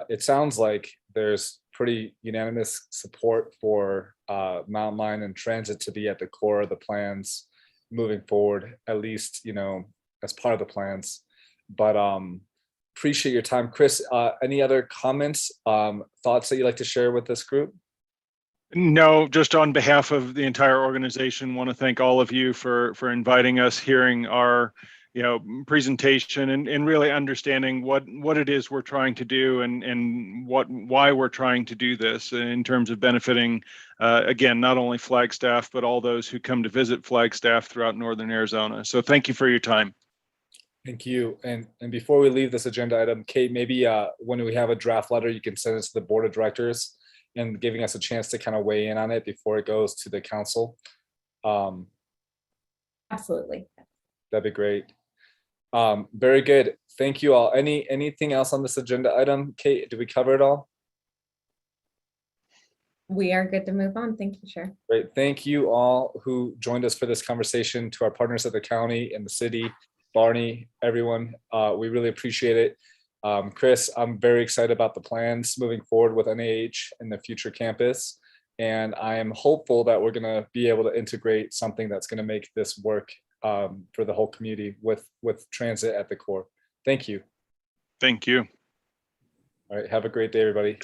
it sounds like there's pretty unanimous support for Mountain Line and transit to be at the core of the plans moving forward, at least, as part of the plans. But appreciate your time. Chris, any other comments, thoughts that you'd like to share with this group? No, just on behalf of the entire organization, want to thank all of you for inviting us, hearing our presentation and really understanding what it is we're trying to do and why we're trying to do this in terms of benefiting, again, not only Flagstaff, but all those who come to visit Flagstaff throughout Northern Arizona. So thank you for your time. Thank you. And before we leave this agenda item, Kate, maybe when we have a draft letter, you can send it to the board of directors and giving us a chance to kind of weigh in on it before it goes to the council. Absolutely. That'd be great. Very good. Thank you all. Anything else on this agenda item? Kate, did we cover it all? We are good to move on. Thank you, Chair. Great. Thank you all who joined us for this conversation, to our partners at the county and the city, Barney, everyone. We really appreciate it. Chris, I'm very excited about the plans moving forward with NAH and the future campus. And I am hopeful that we're going to be able to integrate something that's going to make this work for the whole community with transit at the core. Thank you. Thank you. All right. Have a great day, everybody.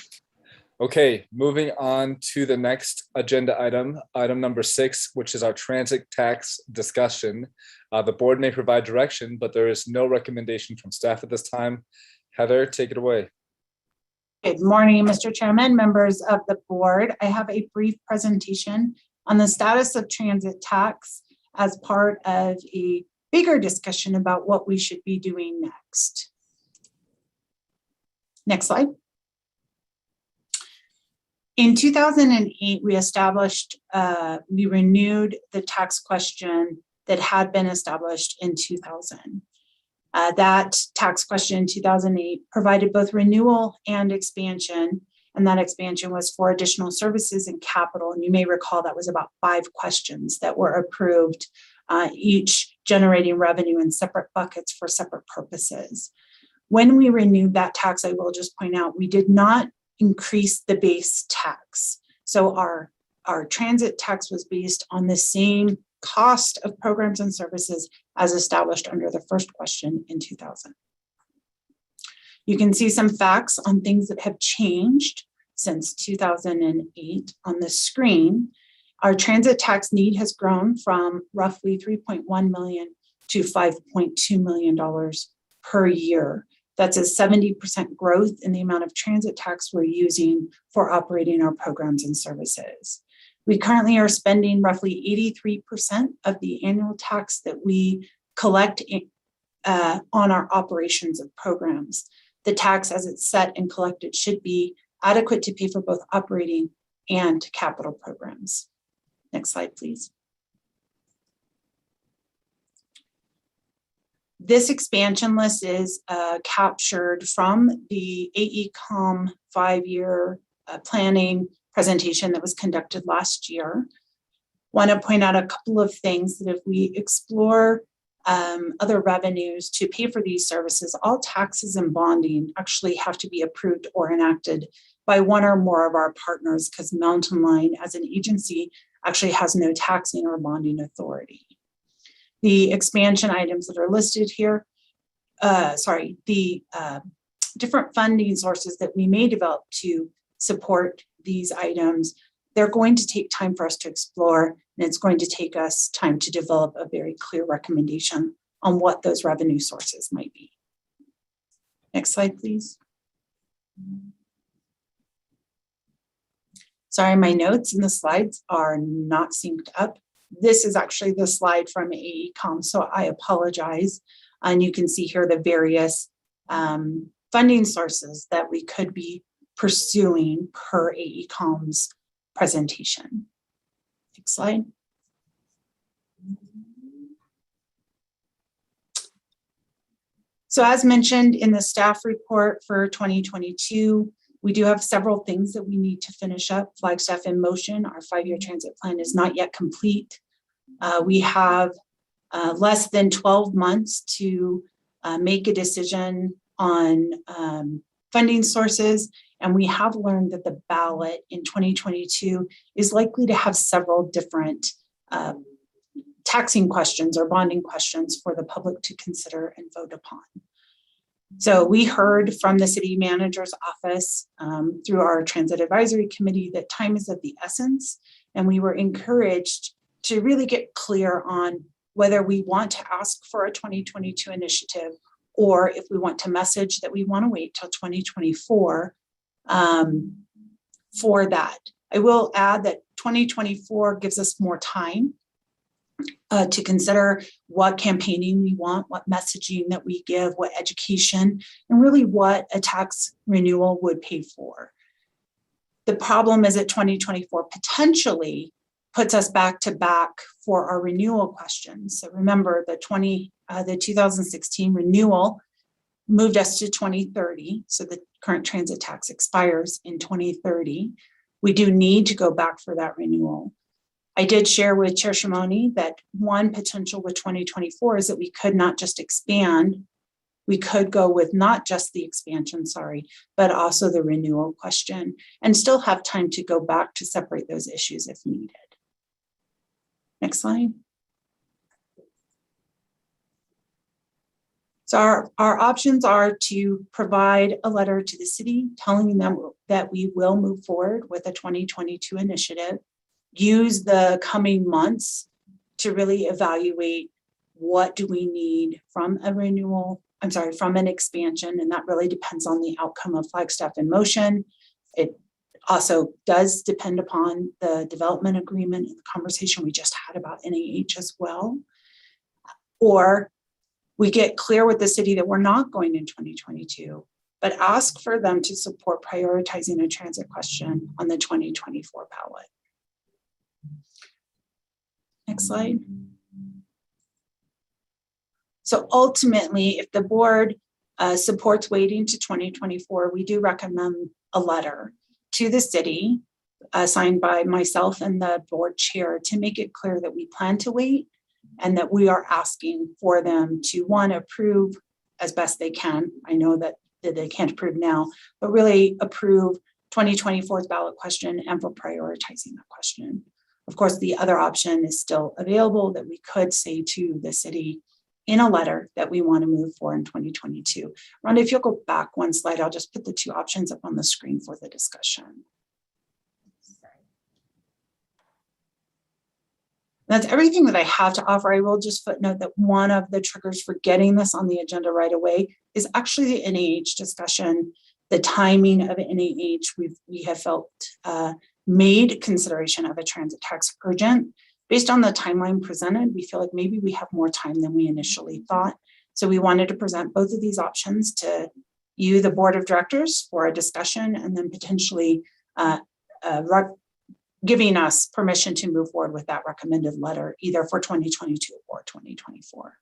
Okay, moving on to the next agenda item, item number 6, which is our transit tax discussion. The board may provide direction, but there is no recommendation from staff at this time. Heather, take it away. Good morning, Mr. Chairman, members of the board. I have a brief presentation on the status of transit tax as part of a bigger discussion about what we should be doing next. Next slide. In 2008, we renewed the tax question that had been established in 2000. That tax question in 2008 provided both renewal and expansion, and that expansion was for additional services and capital. And you may recall that was about 5 questions that were approved, each generating revenue in separate buckets for separate purposes. When we renewed that tax, I will just point out, we did not increase the base tax. So our transit tax was based on the same cost of programs and services as established under the first question in 2000. You can see some facts on things that have changed since 2008 on the screen. Our transit tax need has grown from roughly $3.1 million to $5.2 million per year. That's a 70% growth in the amount of transit tax we're using for operating our programs and services. We currently are spending roughly 83% of the annual tax that we collect on our operations of programs. The tax as it's set and collected should be adequate to pay for both operating and capital programs. Next slide, please. This expansion list is captured from the AECOM 5-year planning presentation that was conducted last year. Want to point out a couple of things that if we explore other revenues to pay for these services, all taxes and bonding actually have to be approved or enacted by one or more of our partners, because Mountain Line as an agency actually has no taxing or bonding authority. The expansion items that are listed here, the different funding sources that we may develop to support these items, they're going to take time for us to explore, and it's going to take us time to develop a very clear recommendation on what those revenue sources might be. Next slide, please. Sorry, my notes and the slides are not synced up. This is actually the slide from AECOM, so I apologize. And you can see here the various funding sources that we could be pursuing per AECOM's presentation. Next slide. So as mentioned in the staff report for 2022, we do have several things that we need to finish up. Flagstaff in Motion, our 5-year transit plan, is not yet complete. We have less than 12 months to make a decision on funding sources. And we have learned that the ballot in 2022 is likely to have several different taxing questions or bonding questions for the public to consider and vote upon. So we heard from the city manager's office through our transit advisory committee that time is of the essence. And we were encouraged to really get clear on whether we want to ask for a 2022 initiative, or if we want to message that we want to wait till 2024 for that. I will add that 2024 gives us more time to consider what campaigning we want, what messaging that we give, what education, and really what a tax renewal would pay for. The problem is that 2024 potentially puts us back to back for our renewal questions. So remember, the 2016 renewal moved us to 2030. So the current transit tax expires in 2030. We do need to go back for that renewal. I did share with Chair Shimoni that one potential with 2024 is that we could not just expand. We could go with not just the expansion, but also the renewal question, and still have time to go back to separate those issues if needed. Next slide. So our options are to provide a letter to the city telling them that we will move forward with a 2022 initiative, use the coming months to really evaluate what do we need from a renewal, from an expansion, and that really depends on the outcome of Flagstaff in Motion. It also does depend upon the development agreement and the conversation we just had about NAH as well. Or we get clear with the city that we're not going in 2022, but ask for them to support prioritizing a transit question on the 2024 ballot. Next slide. So ultimately, if the board supports waiting to 2024, we do recommend a letter to the city signed by myself and the board chair to make it clear that we plan to wait and that we are asking for them to, one, approve as best they can. I know that they can't approve now, but really approve 2024's ballot question and for prioritizing that question. Of course, the other option is still available that we could say to the city in a letter that we want to move forward in 2022. Rhonda, if you'll go back one slide, I'll just put the two options up on the screen for the discussion. That's everything that I have to offer. I will just footnote that one of the triggers for getting this on the agenda right away is actually the NAH discussion. The timing of NAH, we have felt made consideration of a transit tax urgent. Based on the timeline presented, we feel like maybe we have more time than we initially thought. So we wanted to present both of these options to you, the board of directors, for a discussion, and then potentially giving us permission to move forward with that recommended letter, either for 2022 or 2024.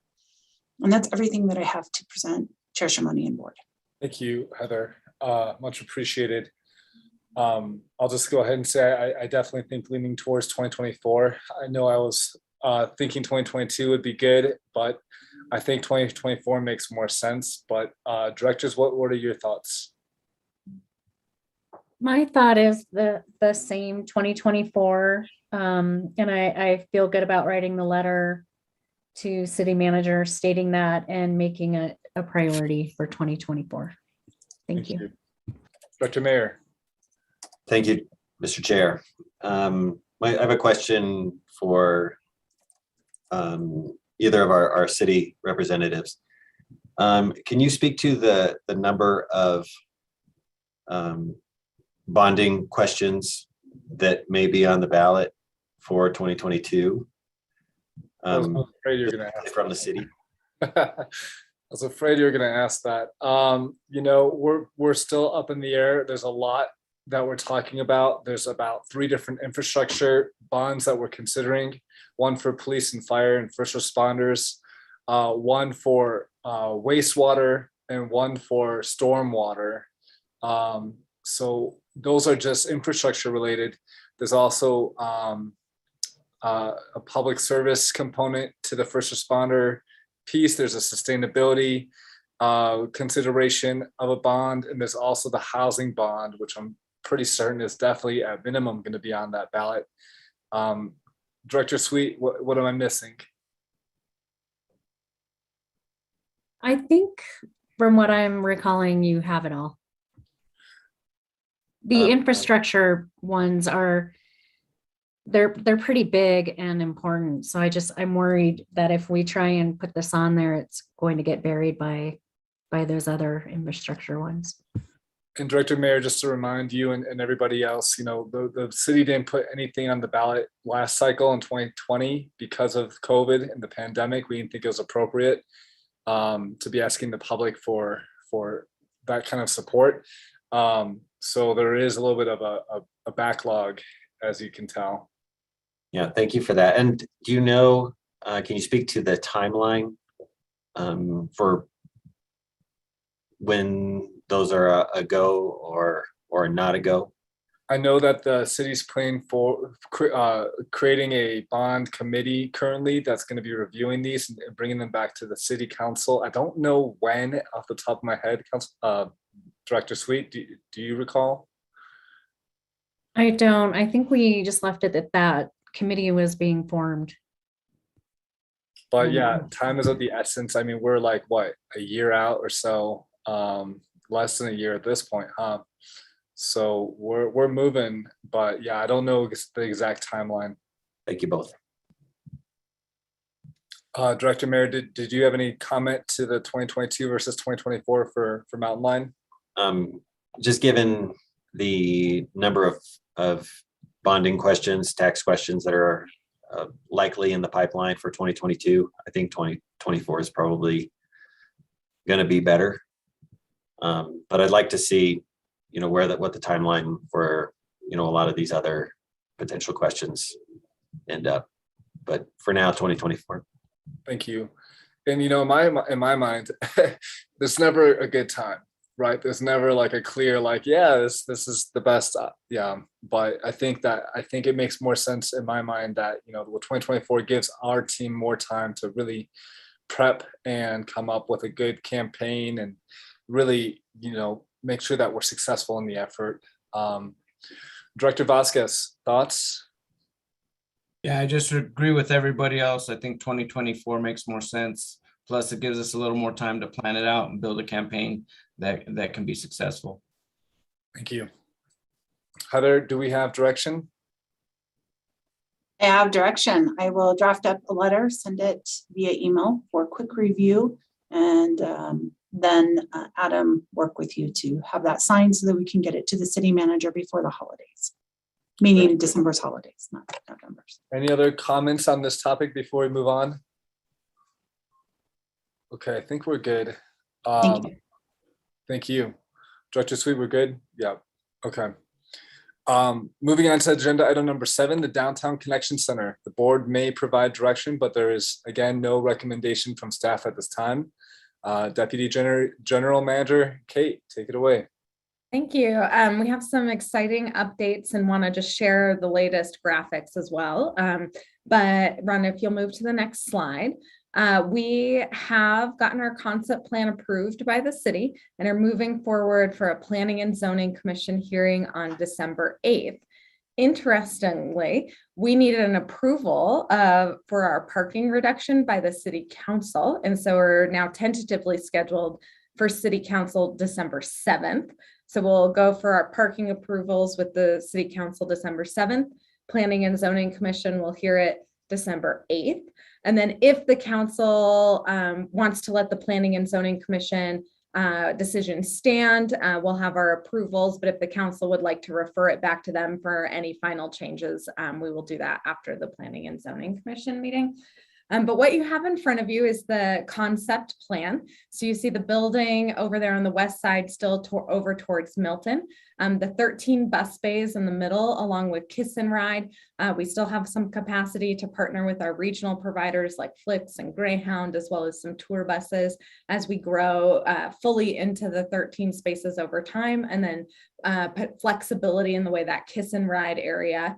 And that's everything that I have to present, Chair Shimoni and board. Thank you, Heather. Much appreciated. I'll just go ahead and say I definitely think leaning towards 2024. I know I was thinking 2022 would be good, but I think 2024 makes more sense. But directors, what are your thoughts? My thought is the same 2024. And I feel good about writing the letter to city manager stating that and making it a priority for 2024. Thank you. Director Mayer. Thank you, Mr. Chair. I have a question for either of our city representatives. Can you speak to the number of bonding questions that may be on the ballot for 2022? I was afraid you were going to ask from the city. I was afraid you were going to ask that. You know, we're still up in the air. There's a lot that we're talking about. There's about 3 different infrastructure bonds that we're considering. One for police and fire and first responders, one for wastewater, and one for stormwater. So those are just infrastructure related. There's also a public service component to the first responder piece. There's a sustainability consideration of a bond, and there's also the housing bond, which I'm pretty certain is definitely at minimum going to be on that ballot. Director Sweet, what am I missing? I think From what I'm recalling, you have it all. The infrastructure ones are, they're pretty big and important. So I'm worried that if we try and put this on there, it's going to get buried by those other infrastructure ones. And Director Mayor, just to remind you and everybody else, you know, the city didn't put anything on the ballot last cycle in 2020 because of COVID and the pandemic. We didn't think it was appropriate to be asking the public for that kind of support. So there is a little bit of a backlog, as you can tell. Yeah, thank you for that. And do you know, can you speak to the timeline for when those are a go or not a go? I know that the city's planning for creating a bond committee currently that's going to be reviewing these and bringing them back to the city council. I don't know when off the top of my head, Director Sweet, do you recall? I don't. I think we just left it at that committee was being formed. But yeah, time is of the essence. I mean, we're like, what, a year out or so, less than a year at this point, huh? So we're moving, but yeah, I don't know the exact timeline. Thank you both. Director Mayor, did you have any comment to the 2022 versus 2024 for Mountain Line? Just given the number of bonding questions, tax questions that are likely in the pipeline for 2022, I think 2024 is probably going to be better. But I'd like to see, you know, what the timeline for, you know, a lot of these other potential questions end up. But for now, 2024. Thank you. And you know, in my mind, there's never a good time, right? There's never like a clear, like, yeah, this is the best. Yeah. But I think it makes more sense in my mind that, you know, 2024 gives our team more time to really prep and come up with a good campaign and really, you know, make sure that we're successful in the effort. Director Vasquez, thoughts? Yeah, I just agree with everybody else. I think 2024 makes more sense. Plus, it gives us a little more time to plan it out and build a campaign that can be successful. Thank you. Heather, do we have direction? I have direction. I will draft up a letter, send it via email for quick review, and then Adam work with you to have that signed so that we can get it to the city manager before the holidays, meaning December's holidays, not November's. Any other comments on this topic before we move on? Okay, I think we're good. Thank you. Thank you. Director Sweet, we're good? Yeah, okay. Moving on to agenda item number 7, the Downtown Connection Center. The board may provide direction, but there is, again, no recommendation from staff at this time. Deputy General Manager Kate, take it away. Thank you. We have some exciting updates and want to just share the latest graphics as well. But Ron, if you'll move to the next slide. We have gotten our concept plan approved by the city and are moving forward for a Planning and Zoning Commission hearing on December 8th. Interestingly, we needed an approval for our parking reduction by the city council. And so we're now tentatively scheduled for city council December 7th. So we'll go for our parking approvals with the city council December 7th. Planning and Zoning Commission will hear it December 8th. And then if the council wants to let the Planning and Zoning Commission decision stand, we'll have our approvals. But if the council would like to refer it back to them for any final changes, we will do that after the Planning and Zoning Commission meeting. But what you have in front of you is the concept plan. So you see the building over there on the west side, still over towards Milton. The 13 bus bays in the middle, along with Kiss and Ride. We still have some capacity to partner with our regional providers like Flix and Greyhound, as well as some tour buses as we grow fully into the 13 spaces over time. And then put flexibility in the way that Kiss and Ride area,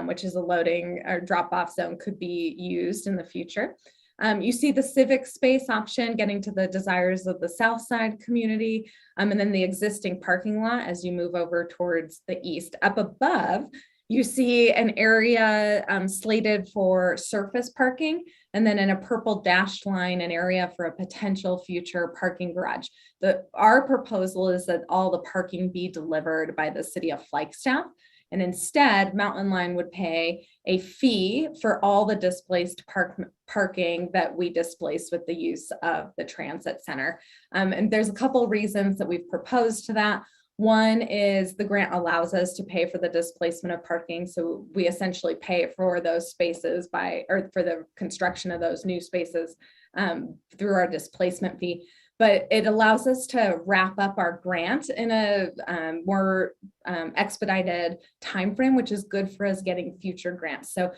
which is a loading or drop-off zone, could be used in the future. You see the civic space option getting to the desires of the South Side community, and then the existing parking lot as you move over towards the east. Up above, You see an area slated for surface parking, and then in a purple dashed line, an area for a potential future parking garage. Our proposal is that all the parking be delivered by the city of Flagstaff. And instead, Mountain Line would pay a fee for all the displaced parking that we displace with the use of the transit center. And there's a couple reasons that we've proposed to that. One is the grant allows us to pay for the displacement of parking. So we essentially pay for those spaces or for the construction of those new spaces through our displacement fee. But it allows us to wrap up our grant in a more expedited timeframe, which is good for us getting future grants. So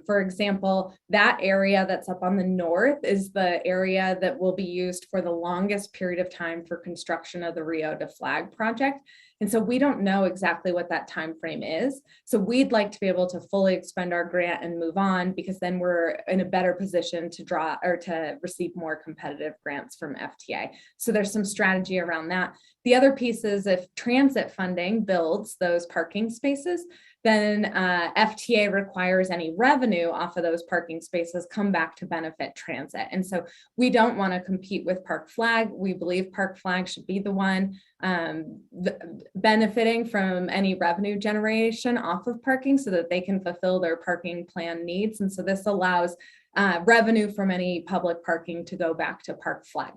for example, that area that's up on the north is the area that will be used for the longest period of time for construction of the Rio de Flag project. And so we don't know exactly what that time frame is. So we'd like to be able to fully expend our grant and move on, because then we're in a better position to draw or to receive more competitive grants from FTA. So there's some strategy around that. The other piece is if transit funding builds those parking spaces, then FTA requires any revenue off of those parking spaces come back to benefit transit. And so we don't want to compete with Park Flag. We believe Park Flag should be the one benefiting from any revenue generation off of parking so that they can fulfill their parking plan needs. And so this allows revenue from any public parking to go back to Park Flag.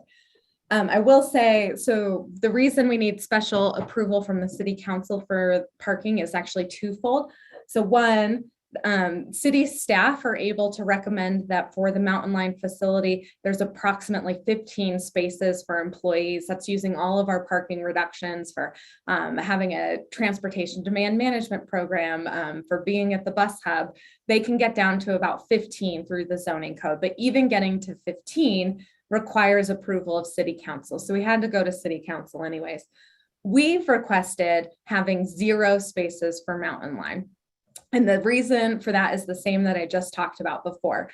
I will say, so the reason we need special approval from the city council for parking is actually twofold. So one, city staff are able to recommend that for the Mountain Line facility, there's approximately 15 spaces for employees. That's using all of our parking reductions for having a transportation demand management program, for being at the bus hub. They can get down to about 15 through the zoning code, but even getting to 15 requires approval of city council. So we had to go to city council anyways. We've requested having 0 spaces for Mountain Line. And the reason for that is the same that I just talked about before.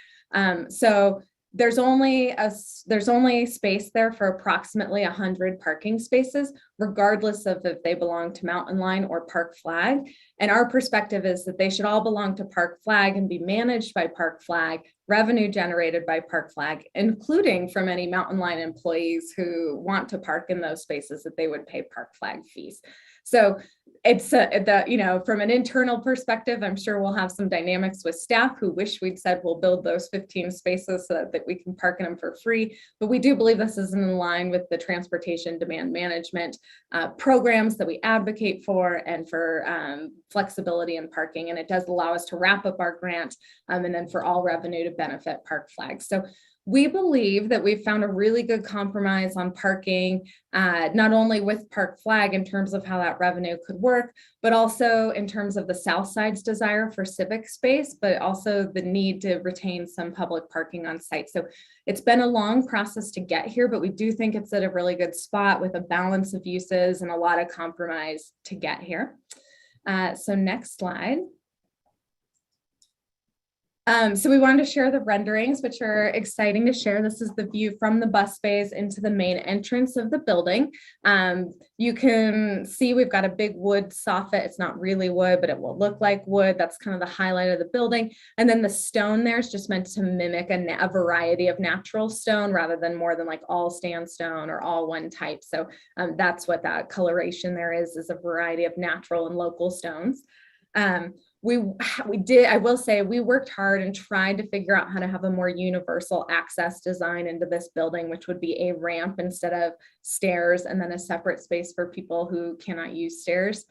So there's only space there for approximately 100 parking spaces, regardless of if they belong to Mountain Line or Park Flag. And our perspective is that they should all belong to Park Flag and be managed by Park Flag, revenue generated by Park Flag, including from any Mountain Line employees who want to park in those spaces that they would pay Park Flag fees. So it's from an internal perspective, I'm sure we'll have some dynamics with staff who wish we'd said we'll build those 15 spaces so that we can park in them for free. But we do believe this is in line with the transportation demand management programs that we advocate for, and for flexibility in parking. And it does allow us to wrap up our grant and then for all revenue to benefit Park Flag. So we believe that we've found a really good compromise on parking, not only with Park Flag in terms of how that revenue could work, but also in terms of the South Side's desire for civic space, but also the need to retain some public parking on site. So it's been a long process to get here, but we do think it's at a really good spot with a balance of uses and a lot of compromise to get here. So next slide. So we wanted to share the renderings, which are exciting to share. This is the view from the bus bays into the main entrance of the building. You can see we've got a big wood soffit. It's not really wood, but it will look like wood. That's kind of the highlight of the building. And then the stone there is just meant to mimic a variety of natural stone rather than more than like all sandstone or all one type. So that's what that coloration there is a variety of natural and local stones. I will say we worked hard and tried to figure out how to have a more universal access design into this building, which would be a ramp instead of stairs, and then a separate space for people who cannot use stairs.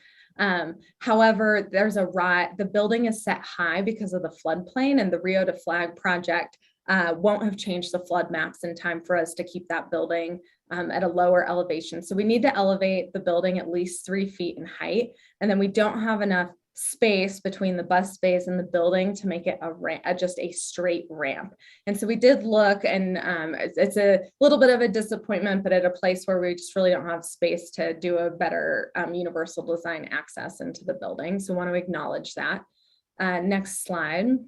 However, the building is set high because of the floodplain, and the Rio de Flag project won't have changed the flood maps in time for us to keep that building at a lower elevation. So we need to elevate the building at least 3 feet in height, and then we don't have enough space between the bus bays and the building to make it just a straight ramp. And so we did look, and it's a little bit of a disappointment, but at a place where we just really don't have space to do a better universal design access into the building. So I want to acknowledge that. Next slide.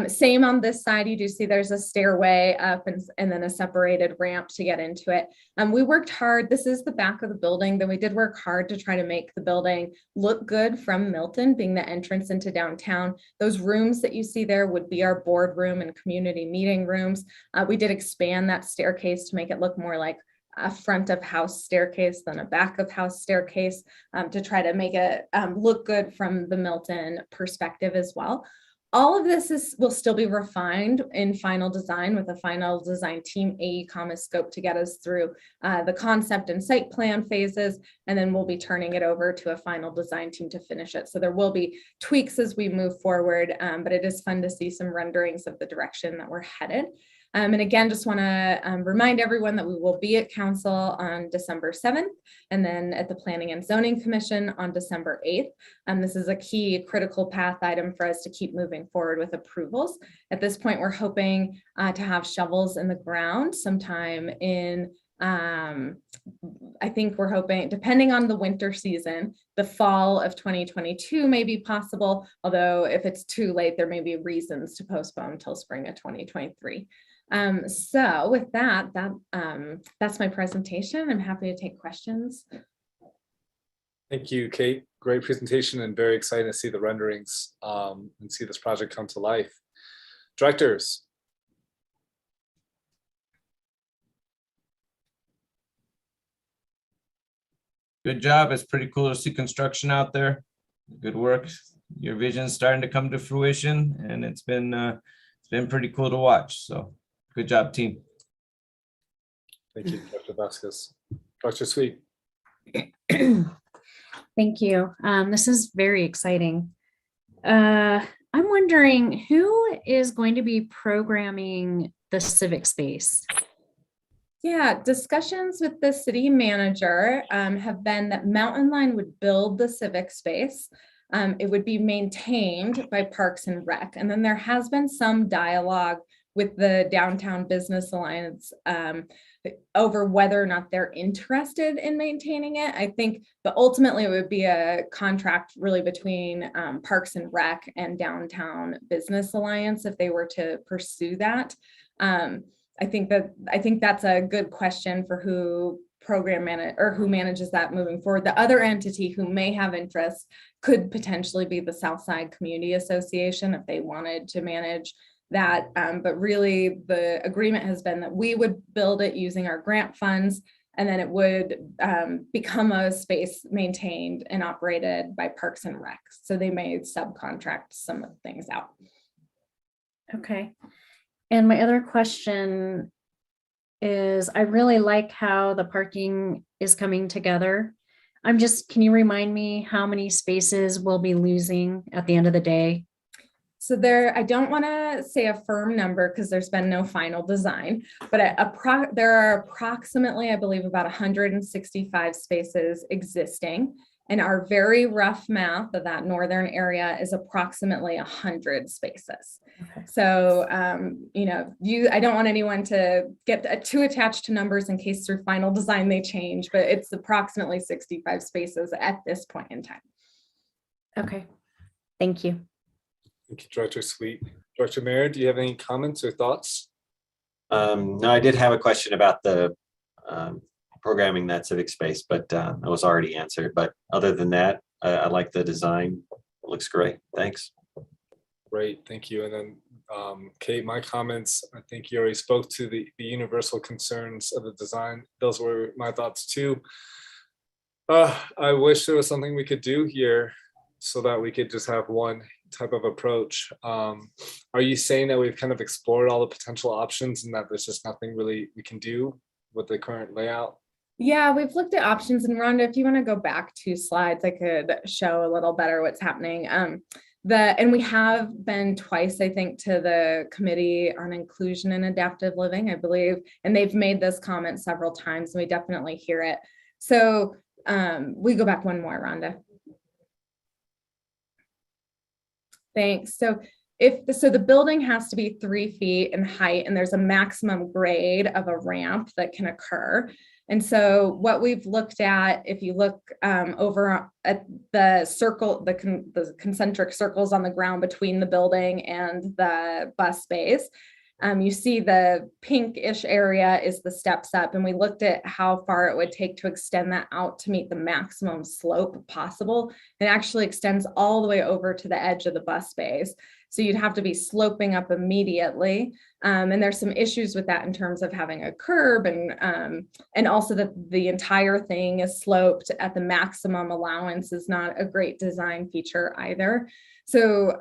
Same on this side, you do see there's a stairway up and then a separated ramp to get into it. We worked hard. This is the back of the building. Then we did work hard to try to make the building look good from Milton, being the entrance into downtown. Those rooms that you see there would be our boardroom and community meeting rooms. We did expand that staircase to make it look more like a front of house staircase than a back of house staircase, to try to make it look good from the Milton perspective as well. All of this will still be refined in final design with a final design team AECom scope to get us through the concept and site plan phases, and then we'll be turning it over to a final design team to finish it. So there will be tweaks as we move forward, but it is fun to see some renderings of the direction that we're headed. And again, just want to remind everyone that we will be at council on December 7th, and then at the Planning and Zoning Commission on December 8th. This is a key critical path item for us to keep moving forward with approvals. At this point, we're hoping to have shovels in the ground sometime in, I think we're hoping, depending on the winter season, the fall of 2022 may be possible, although if it's too late, there may be reasons to postpone until spring of 2023. So with that, that's my presentation. I'm happy to take questions. Thank you, Kate. Great presentation and very excited to see the renderings and see this project come to life. Directors. Good job. It's pretty cool to see construction out there. Good work. Your vision's starting to come to fruition, and it's been pretty cool to watch. So good job, team. Thank you, Dr. Vasquez. Dr. Sweet. Thank you. This is very exciting. I'm wondering who is going to be programming the civic space? Yeah, discussions with the city manager have been that Mountain Line would build the civic space. It would be maintained by Parks and Rec. And then there has been some dialogue with the Downtown Business Alliance over whether or not they're interested in maintaining it. I think, but ultimately it would be a contract really between Parks and Rec and Downtown Business Alliance if they were to pursue that. I think that's a good question for who who manages that moving forward. The other entity who may have interest could potentially be the Southside Community Association if they wanted to manage that. But really the agreement has been that we would build it using our grant funds, and then it would become a space maintained and operated by Parks and Rec. So they may subcontract some of the things out. Okay. And my other question is, I really like how the parking is coming together. Can you remind me how many spaces we'll be losing at the end of the day? So I don't want to say a firm number because there's been no final design, but there are approximately, I believe, about 165 spaces existing. And our very rough math of that northern area is approximately 100 spaces. Okay. So, I don't want anyone to get too attached to numbers in case through final design they change, but it's approximately 65 spaces at this point in time. Okay, thank you. Thank you, Director Sweet. Director Mayer, do you have any comments or thoughts? No, I did have a question about the programming that civic space, but that was already answered. But other than that, I like the design. It looks great. Thanks. Great, thank you. And then Kate, my comments, I think you already spoke to the universal concerns of the design. Those were my thoughts too. I wish there was something we could do here so that we could just have one type of approach. Are you saying that we've kind of explored all the potential options and that there's just nothing really we can do with the current layout? Yeah, we've looked at options, and Rhonda, if you want to go back 2 slides, I could show a little better what's happening. And we have been twice, I think, to the Committee on Inclusion and Adaptive Living, I believe, and they've made this comment several times, and we definitely hear it. So we go back one more, Rhonda. Thanks. So so the building has to be 3 feet in height and there's a maximum grade of a ramp that can occur. And so what we've looked at, if you look over at the circle, the concentric circles on the ground between the building and the bus space, you see the pinkish area is the steps up, and we looked at how far it would take to extend that out to meet the maximum slope possible. It actually extends all the way over to the edge of the bus space. So you'd have to be sloping up immediately. And there's some issues with that in terms of having a curb and also that the entire thing is sloped at the maximum allowance is not a great design feature either. So,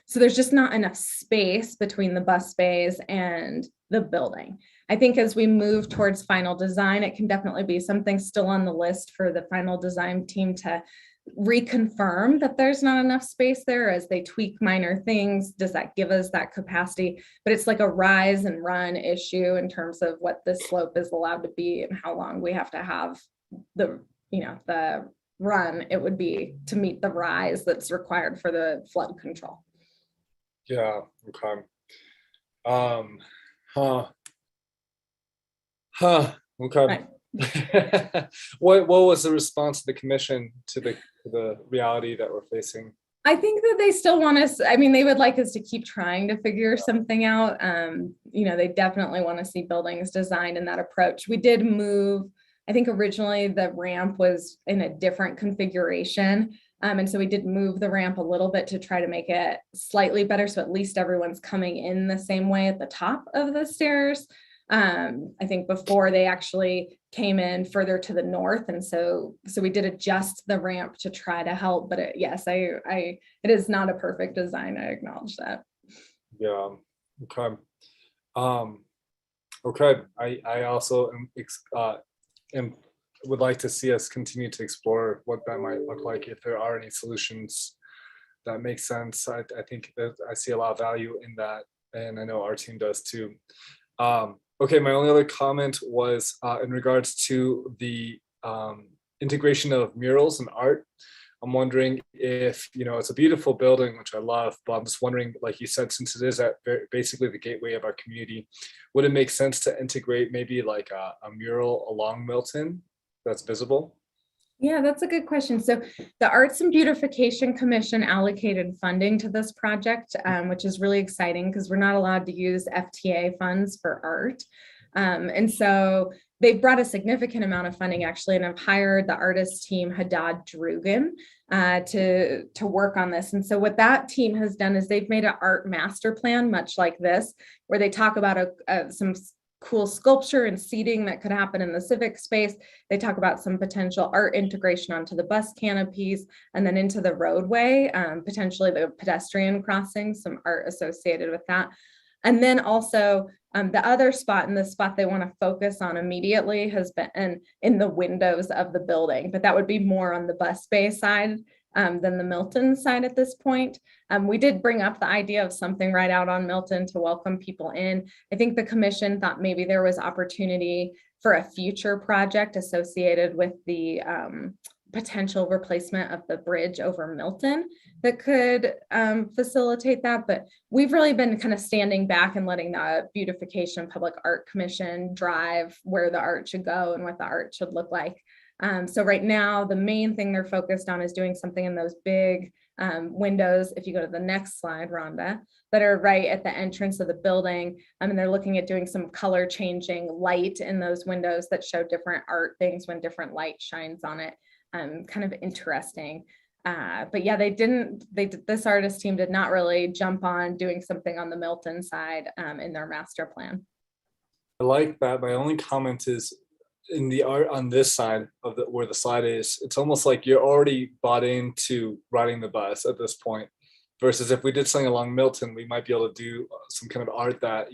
so there's just not enough space between the bus bays and the building. I think as we move towards final design, it can definitely be something still on the list for the final design team to reconfirm that there's not enough space there as they tweak minor things. Does that give us that capacity? But it's like a rise and run issue in terms of what this slope is allowed to be and how long we have to have the run it would be to meet the rise that's required for the flood control. Yeah, okay. Okay. Right. What was the response of the commission to the reality that we're facing? I think that they still want us, I mean, they would like us to keep trying to figure something out. They definitely want to see buildings designed in that approach. We did move, I think originally the ramp was in a different configuration. And so we did move the ramp a little bit to try to make it slightly better. So at least everyone's coming in the same way at the top of the stairs. I think before they actually came in further to the north. And so we did adjust the ramp to try to help, but it is not a perfect design. I acknowledge that. Yeah, okay. Okay, I also would like to see us continue to explore what that might look like, if there are any solutions that make sense. I think that I see a lot of value in that, and I know our team does too. Okay, my only other comment was in regards to the integration of murals and art. I'm wondering if, it's a beautiful building, which I love, but I'm just wondering, like you said, since it is at basically the gateway of our community, would it make sense to integrate maybe like a mural along Milton that's visible? Yeah, that's a good question. So the Arts and Beautification Commission allocated funding to this project, which is really exciting because we're not allowed to use FTA funds for art. And so they've brought a significant amount of funding actually, and I've hired the artist team Haddad Drugan to work on this. And so what that team has done is they've made an art master plan, much like this, where they talk about some cool sculpture and seating that could happen in the civic space. They talk about some potential art integration onto the bus canopies and then into the roadway, potentially the pedestrian crossing, some art associated with that. And then also the other spot, and the spot they want to focus on immediately, has been in the windows of the building, but that would be more on the bus bay side than the Milton side at this point. We did bring up the idea of something right out on Milton to welcome people in. I think the commission thought maybe there was opportunity for a future project associated with the potential replacement of the bridge over Milton that could facilitate that. But we've really been kind of standing back and letting the Beautification Public Art Commission drive where the art should go and what the art should look like. So right now, the main thing they're focused on is doing something in those big windows, if you go to the next slide, Rhonda, that are right at the entrance of the building. And they're looking at doing some color changing light in those windows that show different art things when different light shines on it. Kind of interesting. But yeah, this artist team did not really jump on doing something on the Milton side in their master plan. I like that. My only comment is in the art on this side of where the slide is, it's almost like you're already bought into riding the bus at this point, versus if we did something along Milton, we might be able to do some kind of art that,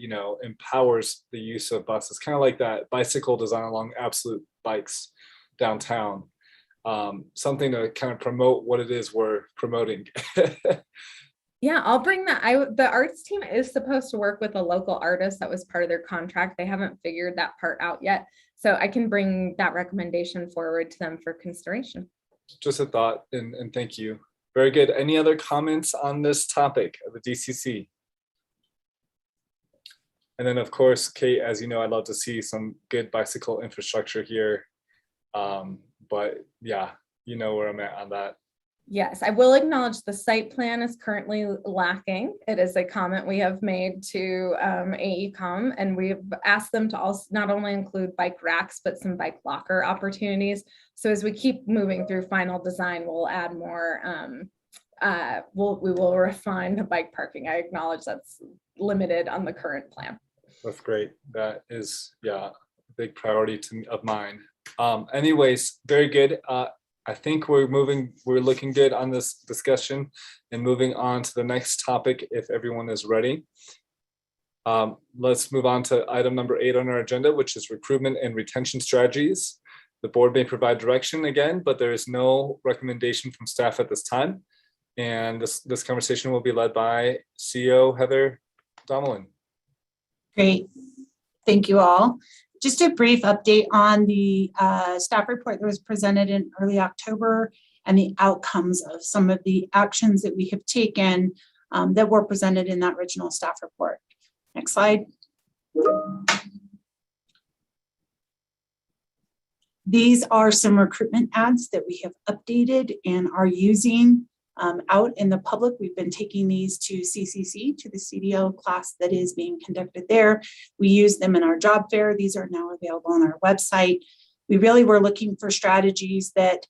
empowers the use of buses, kind of like that bicycle design along Absolute Bikes downtown. Something to kind of promote what it is we're promoting. Yeah, I'll bring that. The arts team is supposed to work with a local artist. That was part of their contract. They haven't figured that part out yet. So I can bring that recommendation forward to them for consideration. Just a thought, and thank you Very good. Any other comments on this topic of the DCC? And then, of course, Kate, as you know, I'd love to see some good bicycle infrastructure here. But yeah, you know where I'm at on that. Yes, I will acknowledge the site plan is currently lacking. It is a comment we have made to AECom, and we've asked them to also not only include bike racks, but some bike locker opportunities. So as we keep moving through final design, we'll add more. We will refine the bike parking. I acknowledge that's limited on the current plan. That's great. That is, yeah, a big priority of mine. Anyways, very good. I think we're looking good on this discussion, and moving on to the next topic if everyone is ready. Let's move on to item number 8 on our agenda, which is recruitment and retention strategies. The board may provide direction again, but there is no recommendation from staff at this time. And this conversation will be led by CEO Heather Domelin. Great. Thank you all. Just a brief update on the staff report that was presented in early October and the outcomes of some of the actions that we have taken that were presented in that original staff report. Next slide. These are some recruitment ads that we have updated and are using out in the public. We've been taking these to CCC, to the CDL class that is being conducted there. We use them in our job fair. These are now available on our website. We really were looking for strategies that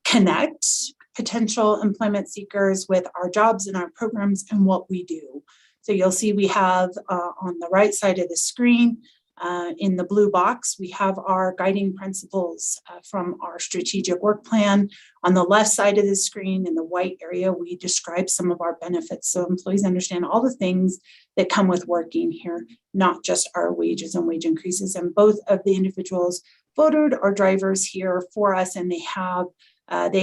connect potential employment seekers with our jobs and our programs and what we do. So you'll see we have on the right side of the screen, in the blue box, we have our guiding principles from our strategic work plan. On the left side of the screen in the white area, we describe some of our benefits so employees understand all the things that come with working here, not just our wages and wage increases. And both of the individuals voted our drivers here for us, and they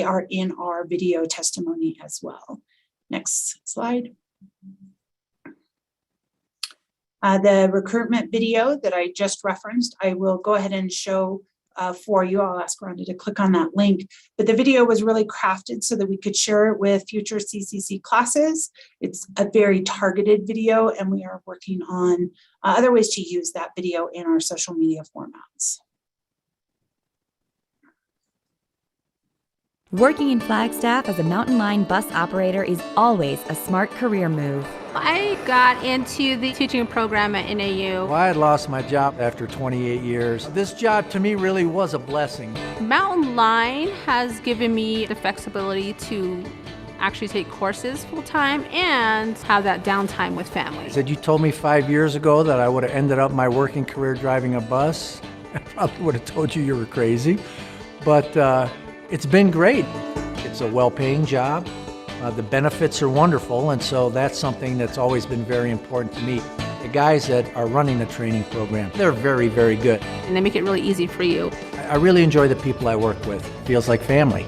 are in our video testimony as well. Next slide. The recruitment video that I just referenced, I will go ahead and show for you. I'll ask Rhonda to click on that link. But the video was really crafted so that we could share it with future CCC classes. It's a very targeted video, and we are working on other ways to use that video in our social media formats. Working in Flagstaff as a Mountain Line bus operator is always a smart career move. I got into the teaching program at NAU. Well, I had lost my job after 28 years. This job to me really was a blessing. Mountain Line has given me the flexibility to actually take courses full-time and have that downtime with family. Said you told me 5 years ago that I would have ended up my working career driving a bus. I probably would have told you were crazy, but it's been great. It's a well-paying job. The benefits are wonderful, and so that's something that's always been very important to me. The guys that are running the training program, they're very, very good. And they make it really easy for you. I really enjoy the people I work with. It feels like family.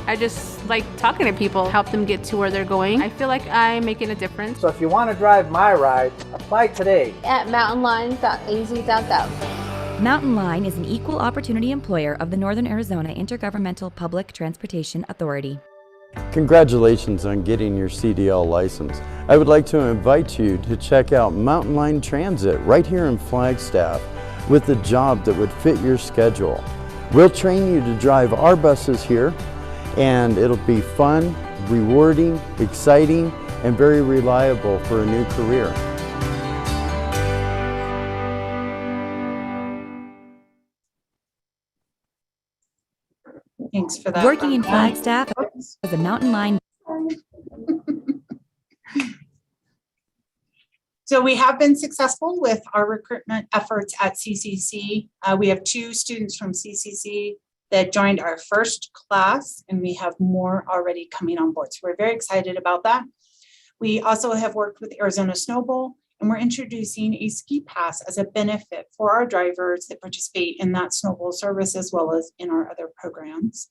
I just like talking to people, help them get to where they're going. I feel like I'm making a difference. So if you want to drive my ride, apply today at mountainline.az.gov. Mountain Line is an equal opportunity employer of the Northern Arizona Intergovernmental Public Transportation Authority. Congratulations on getting your CDL license. I would like to invite you to check out Mountain Line Transit right here in Flagstaff with a job that would fit your schedule. We'll train you to drive our buses here, and it'll be fun, rewarding, exciting, and very reliable for a new career. Thanks for that. Working in Flagstaff as a Mountain Line. So we have been successful with our recruitment efforts at CCC. We have 2 students from CCC that joined our first class, and we have more already coming on board. So we're very excited about that. We also have worked with Arizona Snow Bowl, and we're introducing a ski pass as a benefit for our drivers that participate in that Snow Bowl service, as well as in our other programs.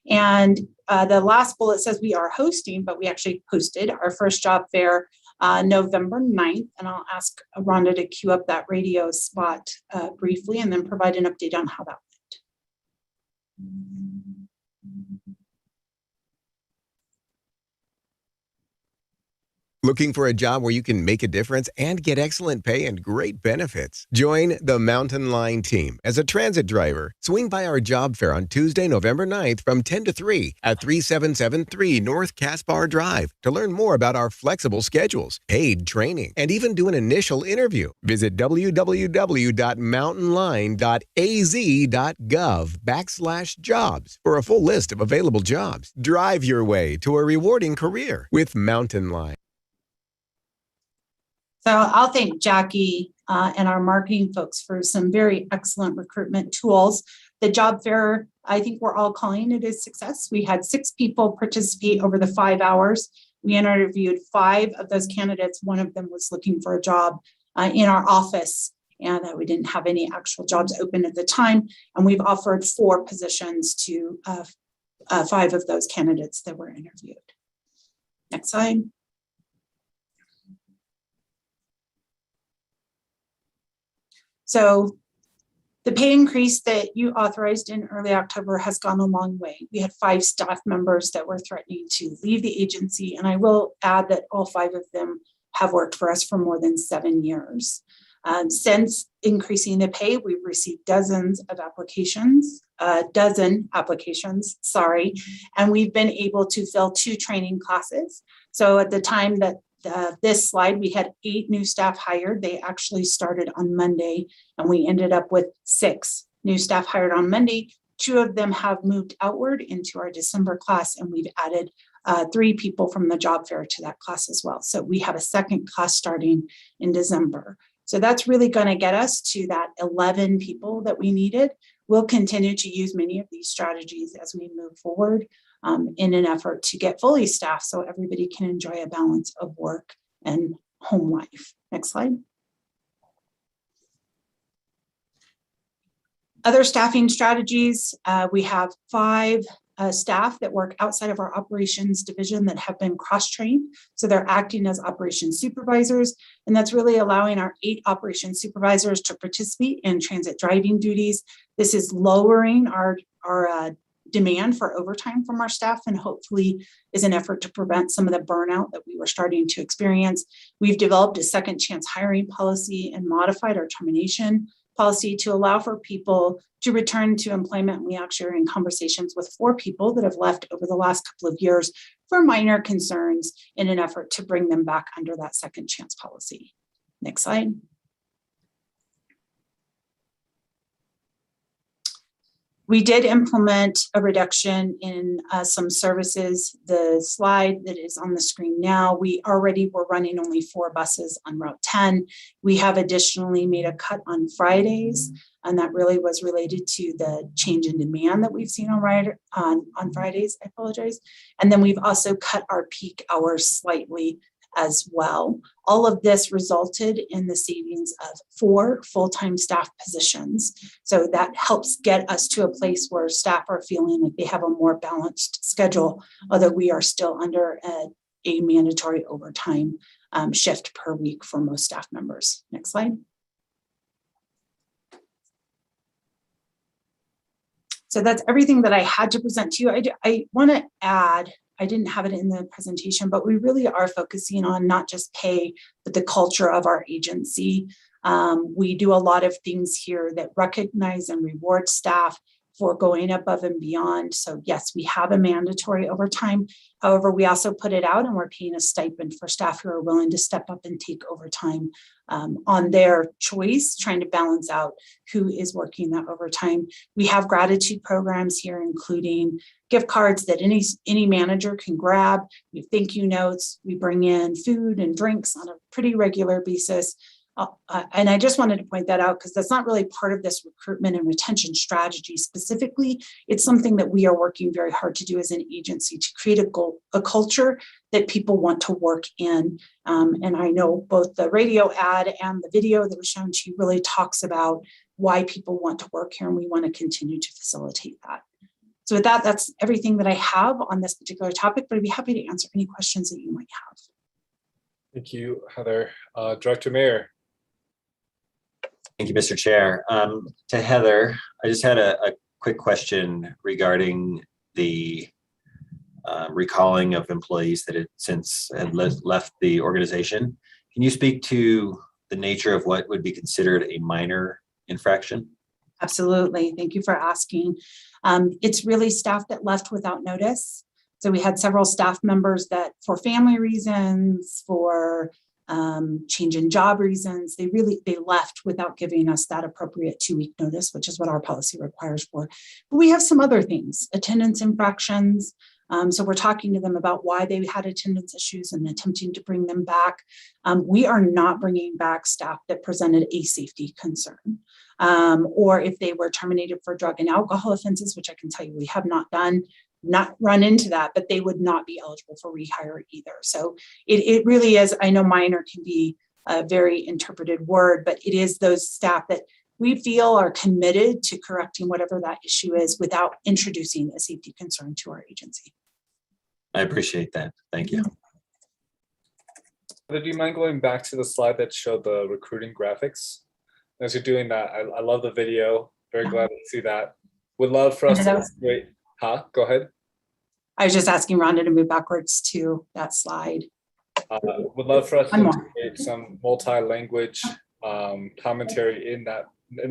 And the last bullet says we are hosting, but we actually hosted our first job fair November 9th. And I'll ask Rhonda to cue up that radio spot briefly and then provide an update on how that went. Looking for a job where you can make a difference and get excellent pay and great benefits? Join the Mountain Line team as a transit driver. Swing by our job fair on Tuesday, November 9th from 10 to 3 at 3773 North Caspar Drive to learn more about our flexible schedules, paid training, and even do an initial interview. Visit www.mountainline.az.gov/jobs for a full list of available jobs. Drive your way to a rewarding career with Mountain Line. So I'll thank Jackie and our marketing folks for some very excellent recruitment tools. The job fair, I think we're all calling it a success. We had 6 people participate over the 5 hours. We interviewed 5 of those candidates. One of them was looking for a job in our office, and we didn't have any actual jobs open at the time. And we've offered 4 positions to 5 of those candidates that were interviewed. Next slide. So the pay increase that you authorized in early October has gone a long way. We had 5 staff members that were threatening to leave the agency, and I will add that all 5 of them have worked for us for more than 7 years. Since increasing the pay, we've received dozens of applications, and we've been able to fill 2 training classes. So at the time that this slide, we had 8 new staff hired. They actually started on Monday, and we ended up with 6 new staff hired on Monday. 2 of them have moved outward into our December class, and we've added 3 people from the job fair to that class as well. So we have a second class starting in December. So that's really going to get us to that 11 people that we needed. We'll continue to use many of these strategies as we move forward in an effort to get fully staffed so everybody can enjoy a balance of work and home life. Next slide. Other staffing strategies, we have 5 staff that work outside of our operations division that have been cross-trained. So they're acting as operations supervisors, and that's really allowing our 8 operations supervisors to participate in transit driving duties. This is lowering our demand for overtime from our staff, and hopefully is an effort to prevent some of the burnout that we were starting to experience. We've developed a second chance hiring policy and modified our termination policy to allow for people to return to employment. We actually are in conversations with 4 people that have left over the last couple of years for minor concerns in an effort to bring them back under that second chance policy. Next slide. We did implement a reduction in some services. The slide that is on the screen now, we already were running only 4 buses on Route 10. We have additionally made a cut on Fridays, and that really was related to the change in demand that we've seen on Fridays, I apologize. And then we've also cut our peak hours slightly as well. All of this resulted in the savings of 4 full-time staff positions. So that helps get us to a place where staff are feeling like they have a more balanced schedule, although we are still under a mandatory overtime shift per week for most staff members. Next slide. So that's everything that I had to present to you. I want to add, I didn't have it in the presentation, but we really are focusing on not just pay, but the culture of our agency. We do a lot of things here that recognize and reward staff for going above and beyond. So yes, we have a mandatory overtime. However, we also put it out and we're paying a stipend for staff who are willing to step up and take overtime on their choice, trying to balance out who is working that overtime. We have gratitude programs here, including gift cards that any manager can grab. We have thank you notes. We bring in food and drinks on a pretty regular basis. And I just wanted to point that out because that's not really part of this recruitment and retention strategy specifically. It's something that we are working very hard to do as an agency to create a culture that people want to work in. And I know both the radio ad and the video that was shown to you really talks about why people want to work here, and we want to continue to facilitate that. So with that, that's everything that I have on this particular topic, but I'd be happy to answer any questions that you might have. Thank you, Heather. Director Mayer. Thank you, Mr. Chair. To Heather, I just had a quick question regarding the recalling of employees that had since left the organization. Can you speak to the nature of what would be considered a minor infraction? Absolutely. Thank you for asking. It's really staff that left without notice. So we had several staff members that for family reasons, for change in job reasons, they left without giving us that appropriate 2-week notice, which is what our policy requires for. But we have some other things, attendance infractions. So we're talking to them about why they had attendance issues and attempting to bring them back. We are not bringing back staff that presented a safety concern, or if they were terminated for drug and alcohol offenses, which I can tell you we have not run into that, but they would not be eligible for rehire either. So it really is, I know minor can be a very interpreted word, but it is those staff that we feel are committed to correcting whatever that issue is without introducing a safety concern to our agency. I appreciate that. Thank you. Do you mind going back to the slide that showed the recruiting graphics? As you're doing that, I love the video. Very glad to see that. Would love for us to wait. Go ahead. I was just asking Rhonda to move backwards to that slide. Would love for us to create some multi-language commentary in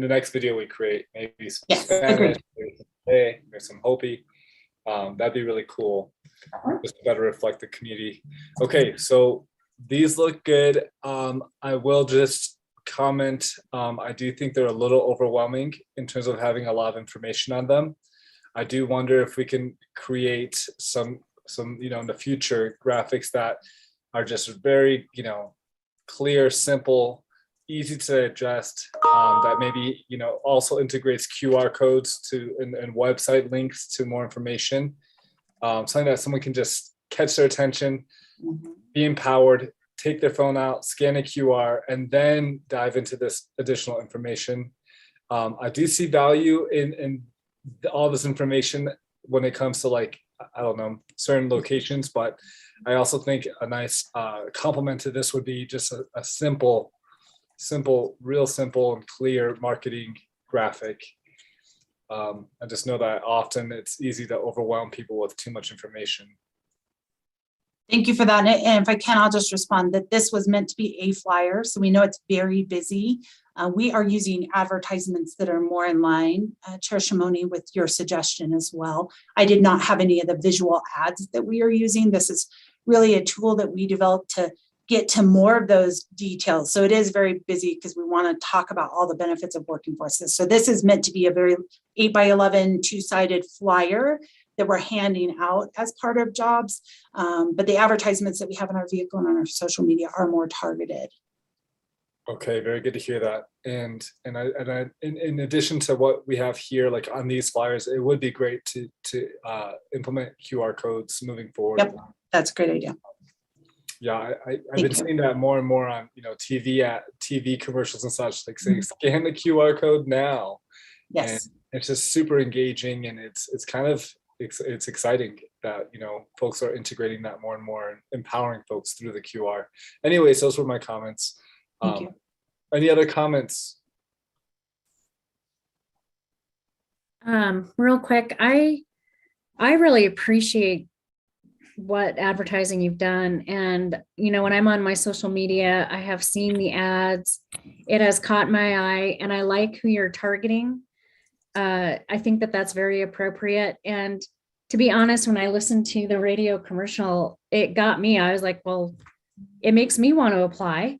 the next video we create. Maybe some Spanish, maybe some Hopi. That'd be really cool. Just to better reflect the community. Okay, so these look good. I will just comment. I do think they're a little overwhelming in terms of having a lot of information on them. I do wonder if we can create some in the future graphics that are just very, clear, simple, easy to adjust, that maybe, also integrates QR codes and website links to more information. Something that someone can just catch their attention, be empowered, take their phone out, scan a QR, and then dive into this additional information. I do see value in all this information when it comes to certain locations, but I also think a nice complement to this would be just a simple, real simple and clear marketing graphic. I just know that often it's easy to overwhelm people with too much information. Thank you for that. And if I can, I'll just respond that this was meant to be a flyer. So we know it's very busy. We are using advertisements that are more in line, Chair Shimoni, with your suggestion as well. I did not have any of the visual ads that we are using. This is really a tool that we developed to get to more of those details. So it is very busy because we want to talk about all the benefits of working forces. So this is meant to be a very 8x11 2-sided flyer that we're handing out as part of jobs. But the advertisements that we have in our vehicle and on our social media are more targeted. Okay, very good to hear that. And in addition to what we have here, like on these flyers, it would be great to implement QR codes moving forward. Yep, that's a great idea. Yeah, I've been seeing that more and more on TV commercials and such, like saying scan the QR code now. Yes, and it's just super engaging, and it's exciting that folks are integrating that more and more and empowering folks through the QR. Anyways, those were my comments. Thank you. Any other comments? Real quick, I really appreciate what advertising you've done. And, when I'm on my social media, I have seen the ads. It has caught my eye, and I like who you're targeting. I think that that's very appropriate. And to be honest, when I listened to the radio commercial, it got me. I was like, well, it makes me want to apply.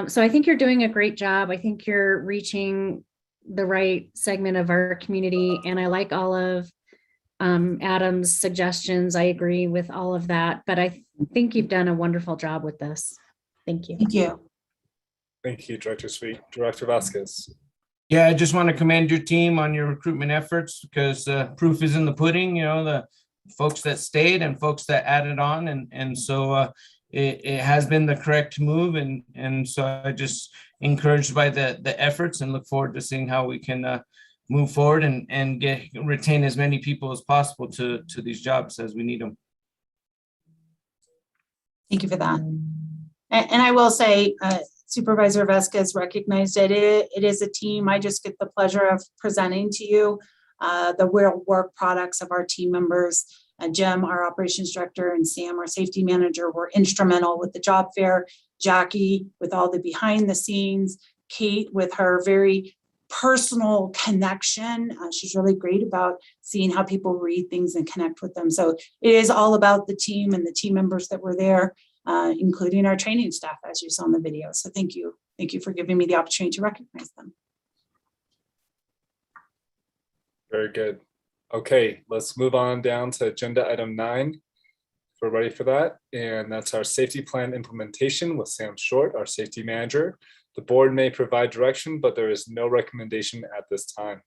So I think you're doing a great job. I think you're reaching the right segment of our community. And I like all of Adam's suggestions. I agree with all of that, but I think you've done a wonderful job with this. Thank you. Thank you. Thank you, Director Sweet. Director Vasquez. Yeah, I just want to commend your team on your recruitment efforts, because proof is in the pudding, the folks that stayed and folks that added on. And so it has been the correct move. And so I just encouraged by the efforts and look forward to seeing how we can move forward and retain as many people as possible to these jobs as we need them. Thank you for that. And I will say, Supervisor Vasquez recognized it. It is a team. I just get the pleasure of presenting to you the real work products of our team members. Jim, our operations director, and Sam, our safety manager, were instrumental with the job fair. Jackie with all the behind the scenes, Kate with her very personal connection. She's really great about seeing how people read things and connect with them. So it is all about the team and the team members that were there, including our training staff, as you saw in the video. So thank you. Thank you for giving me the opportunity to recognize them. Very good. Okay, let's move on down to agenda item 9. If we're ready for that. And that's our safety plan implementation with Sam Short, our safety manager. The board may provide direction, but there is no recommendation at this time.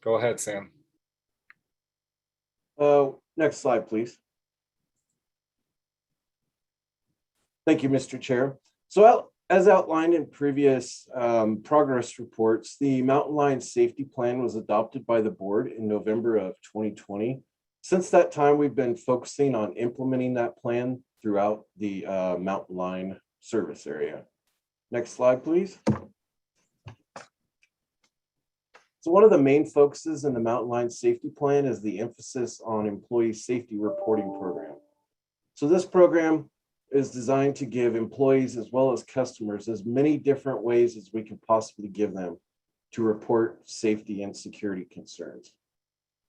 Go ahead, Sam. Next slide, please. Thank you, Mr. Chair. So as outlined in previous progress reports, the Mountain Lion Safety Plan was adopted by the board in November of 2020. Since that time, we've been focusing on implementing that plan throughout the Mountain Lion service area. Next slide, please. So one of the main focuses in the Mountain Lion Safety Plan is the emphasis on employee safety reporting program. So this program is designed to give employees as well as customers as many different ways as we can possibly give them to report safety and security concerns.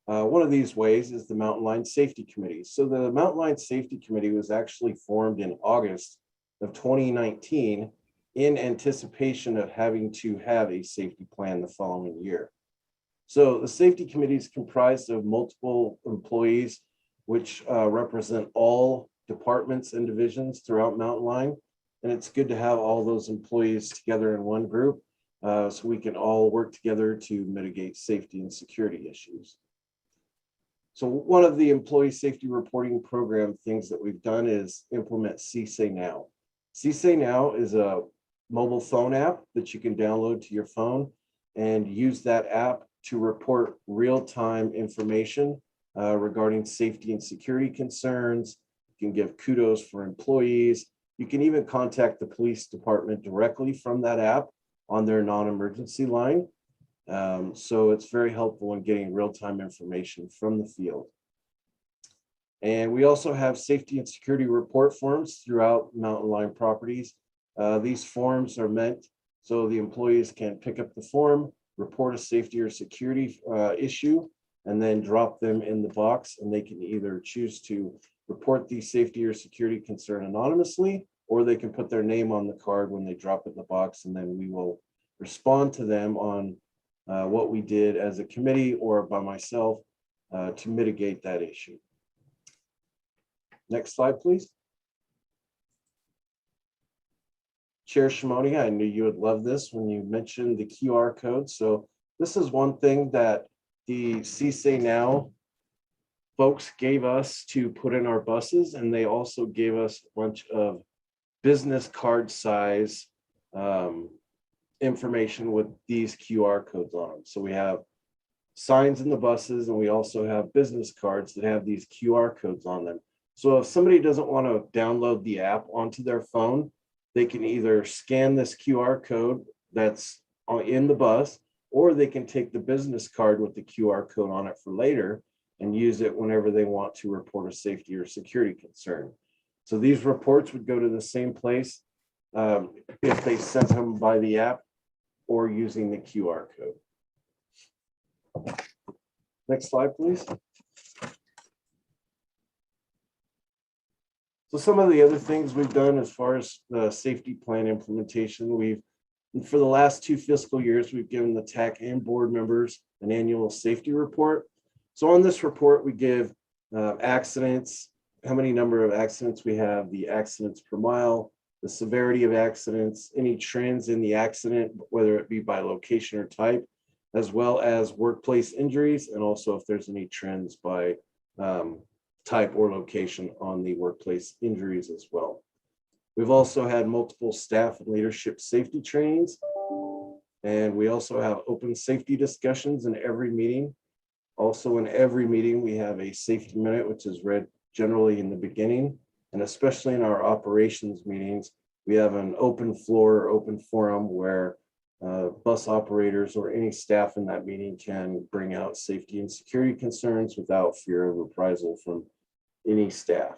One of these ways is the Mountain Lion Safety Committee. So the Mountain Lion Safety Committee was actually formed in August of 2019 in anticipation of having to have a safety plan the following year. So the safety committee is comprised of multiple employees, which represent all departments and divisions throughout Mountain Lion. And it's good to have all those employees together in one group so we can all work together to mitigate safety and security issues. So one of the employee safety reporting program things that we've done is implement CSAY Now. CSAY Now is a mobile phone app that you can download to your phone and use that app to report real-time information regarding safety and security concerns. You can give kudos for employees. You can even contact the police department directly from that app on their non-emergency line. So it's very helpful in getting real-time information from the field. And we also have safety and security report forms throughout Mountain Lion properties. These forms are meant so the employees can pick up the form, report a safety or security issue, and then drop them in the box, and they can either choose to report the safety or security concern anonymously, or they can put their name on the card when they drop it in the box, and then we will respond to them on what we did as a committee or by myself to mitigate that issue. Next slide, please. Chair Shimoni, I knew you would love this when you mentioned the QR code. So this is one thing that the CSAY Now folks gave us to put in our buses, and they also gave us a bunch of business card size information with these QR codes on them. So we have signs in the buses, and we also have business cards that have these QR codes on them. So if somebody doesn't want to download the app onto their phone, they can either scan this QR code that's in the bus, or they can take the business card with the QR code on it for later and use it whenever they want to report a safety or security concern. So these reports would go to the same place if they sent them by the app or using the QR code. Next slide, please. So some of the other things we've done as far as the safety plan implementation, for the last 2 fiscal years, we've given the TAC and board members an annual safety report. So on this report, we give accidents, how many number of accidents we have, the accidents per mile, the severity of accidents, any trends in the accident, whether it be by location or type, as well as workplace injuries, and also if there's any trends by type or location on the workplace injuries as well. We've also had multiple staff and leadership safety trainings, and we also have open safety discussions in every meeting. Also in every meeting, we have a safety minute, which is read generally in the beginning, and especially in our operations meetings, we have an open floor, open forum where bus operators or any staff in that meeting can bring out safety and security concerns without fear of reprisal from any staff.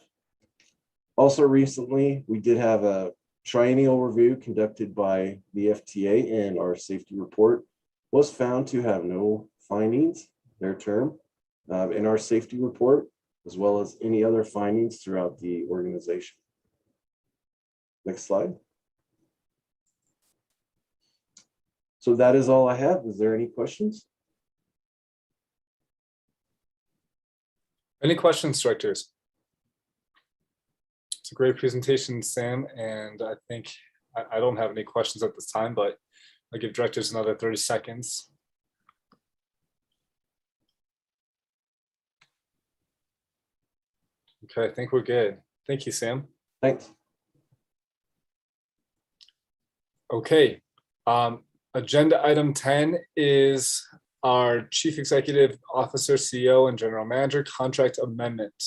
Also recently, we did have a triennial review conducted by the FTA, and our safety report was found to have no findings, their term, in our safety report, as well as any other findings throughout the organization. Next slide. So that is all I have. Is there any questions? Any questions, directors? It's a great presentation, Sam, and I think I don't have any questions at this time, but I'll give directors another 30 seconds. Okay, I think we're good. Thank you, Sam. Thanks. Okay, agenda item 10 is our Chief Executive Officer, CEO, and General Manager contract amendment.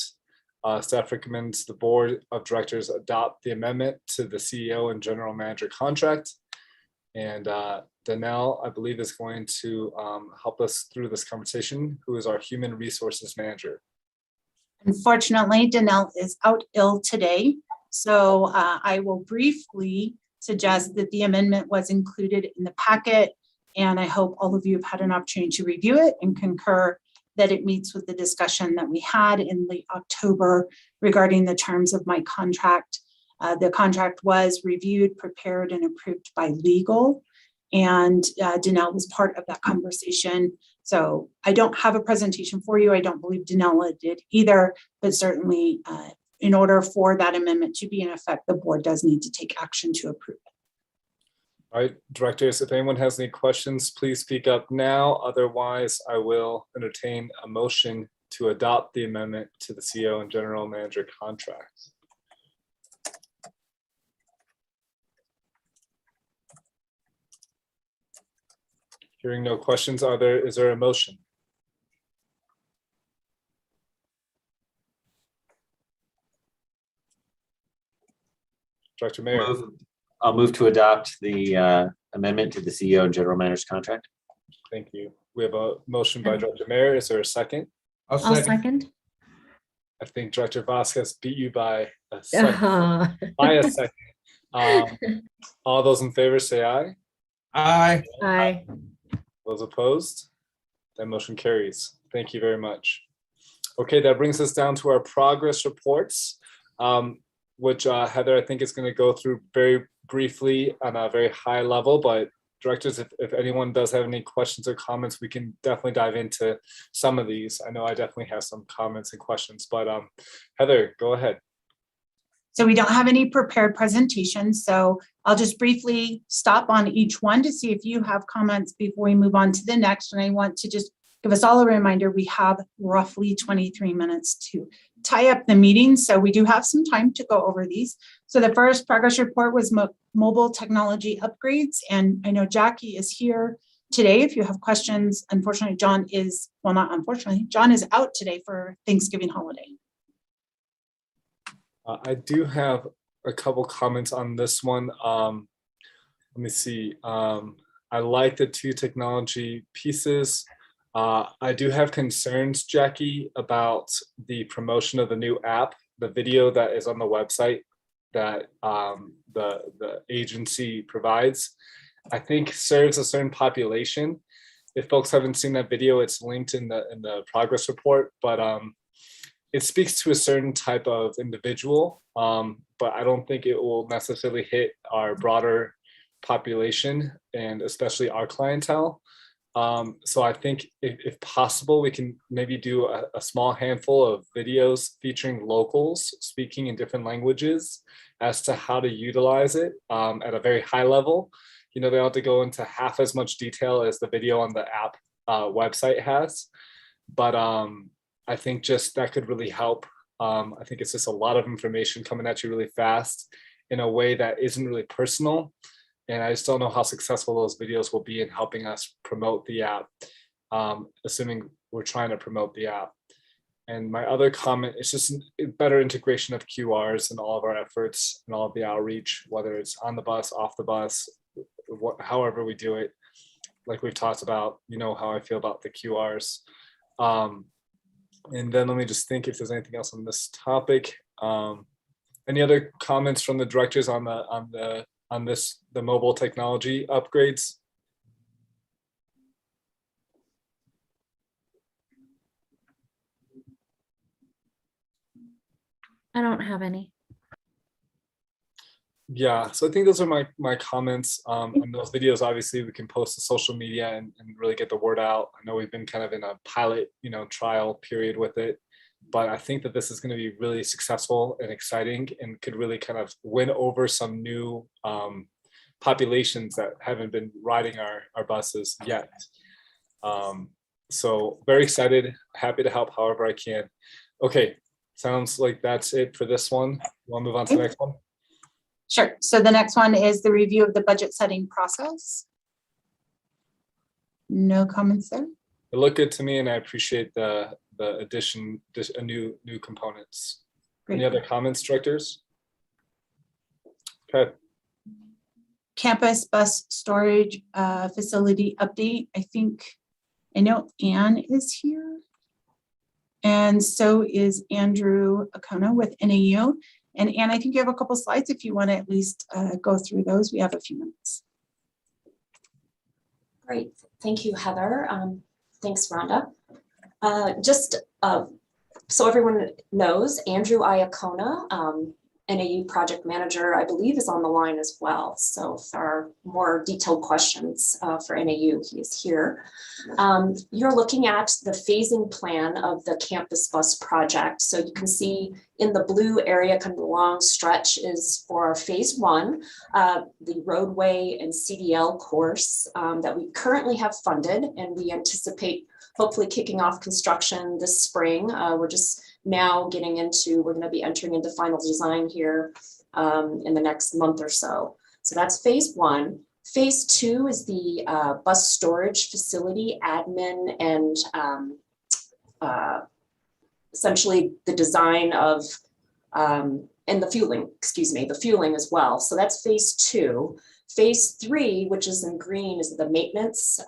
Staff recommends the Board of Directors adopt the amendment to the CEO and General Manager contract. And Danelle, I believe, is going to help us through this conversation, who is our Human Resources Manager. Unfortunately, Danelle is out ill today, so I will briefly suggest that the amendment was included in the packet, and I hope all of you have had an opportunity to review it and concur that it meets with the discussion that we had in late October regarding the terms of my contract. The contract was reviewed, prepared, and approved by legal, and Danelle was part of that conversation. So I don't have a presentation for you. I don't believe Danelle did either, but certainly in order for that amendment to be in effect, the board does need to take action to approve it. All right, directors, if anyone has any questions, please speak up now. Otherwise, I will entertain a motion to adopt the amendment to the CEO and General Manager contracts. Hearing no questions, is there a motion? Director Mayor. I'll move to adopt the amendment to the CEO and General Manager's contract. Thank you. We have a motion by Director Mayor. Is there a second? I'll second. I think Director Vasquez beat you by a second. By a second. All those in favor say aye. Aye. Aye. Those opposed? That motion carries. Thank you very much. Okay, that brings us down to our progress reports, which Heather, I think, is going to go through very briefly on a very high level, but directors, if anyone does have any questions or comments, we can definitely dive into some of these. I know I definitely have some comments and questions, but Heather, go ahead. So we don't have any prepared presentations, so I'll just briefly stop on each one to see if you have comments before we move on to the next. And I want to just give us all a reminder, we have roughly 23 minutes to tie up the meeting, so we do have some time to go over these. So the first progress report was mobile technology upgrades, and I know Jackie is here today if you have questions. Unfortunately, John is, well, not unfortunately, John is out today for Thanksgiving holiday. I do have a couple comments on this one. Let me see. I like the two technology pieces. I do have concerns, Jackie, about the promotion of the new app, the video that is on the website that the agency provides. I think serves a certain population. If folks haven't seen that video, it's linked in the progress report, but it speaks to a certain type of individual, but I don't think it will necessarily hit our broader population and especially our clientele. So I think if possible, we can maybe do a small handful of videos featuring locals speaking in different languages as to how to utilize it at a very high level. You know, they don't have to go into half as much detail as the video on the app website has, but I think just that could really help. I think it's just a lot of information coming at you really fast in a way that isn't really personal. And I just don't know how successful those videos will be in helping us promote the app, assuming we're trying to promote the app. And my other comment is just a better integration of QRs in all of our efforts and all of the outreach, whether it's on the bus, off the bus, however we do it. Like we've talked about, you know how I feel about the QRs. And then let me just think if there's anything else on this topic. Any other comments from the directors on the mobile technology upgrades? I don't have any. Yeah, so I think those are my comments. And those videos, obviously, we can post to social media and really get the word out. I know we've been kind of in a pilot, trial period with it, but I think that this is going to be really successful and exciting and could really kind of win over some new populations that haven't been riding our buses yet. So very excited, happy to help however I can. Okay, sounds like that's it for this one. We'll move on to the next one. Sure. So the next one is the review of the budget setting process. No comments there. It looked good to me, and I appreciate the addition, new components. Great. Any other comments, directors? Okay. Campus bus storage facility update. I know Anne is here, and so is Andrew Akona with NAU. And Anne, I think you have a couple slides if you want to at least go through those. We have a few minutes. Great. Thank you, Heather. Thanks, Rhonda. Just so everyone knows, Andrew Iacona, NAU project manager, I believe is on the line as well. So if there are more detailed questions for NAU, he is here. You're looking at the phasing plan of the campus bus project. So you can see in the blue area, kind of the long stretch is for phase 1, the roadway and CDL course that we currently have funded, and we anticipate hopefully kicking off construction this spring. We're just now we're going to be entering into final design here in the next month or so. So that's phase 1. Phase 2 is the bus storage facility admin and essentially the design of and the fueling as well. So that's phase 2. Phase 3, which is in green, is the maintenance.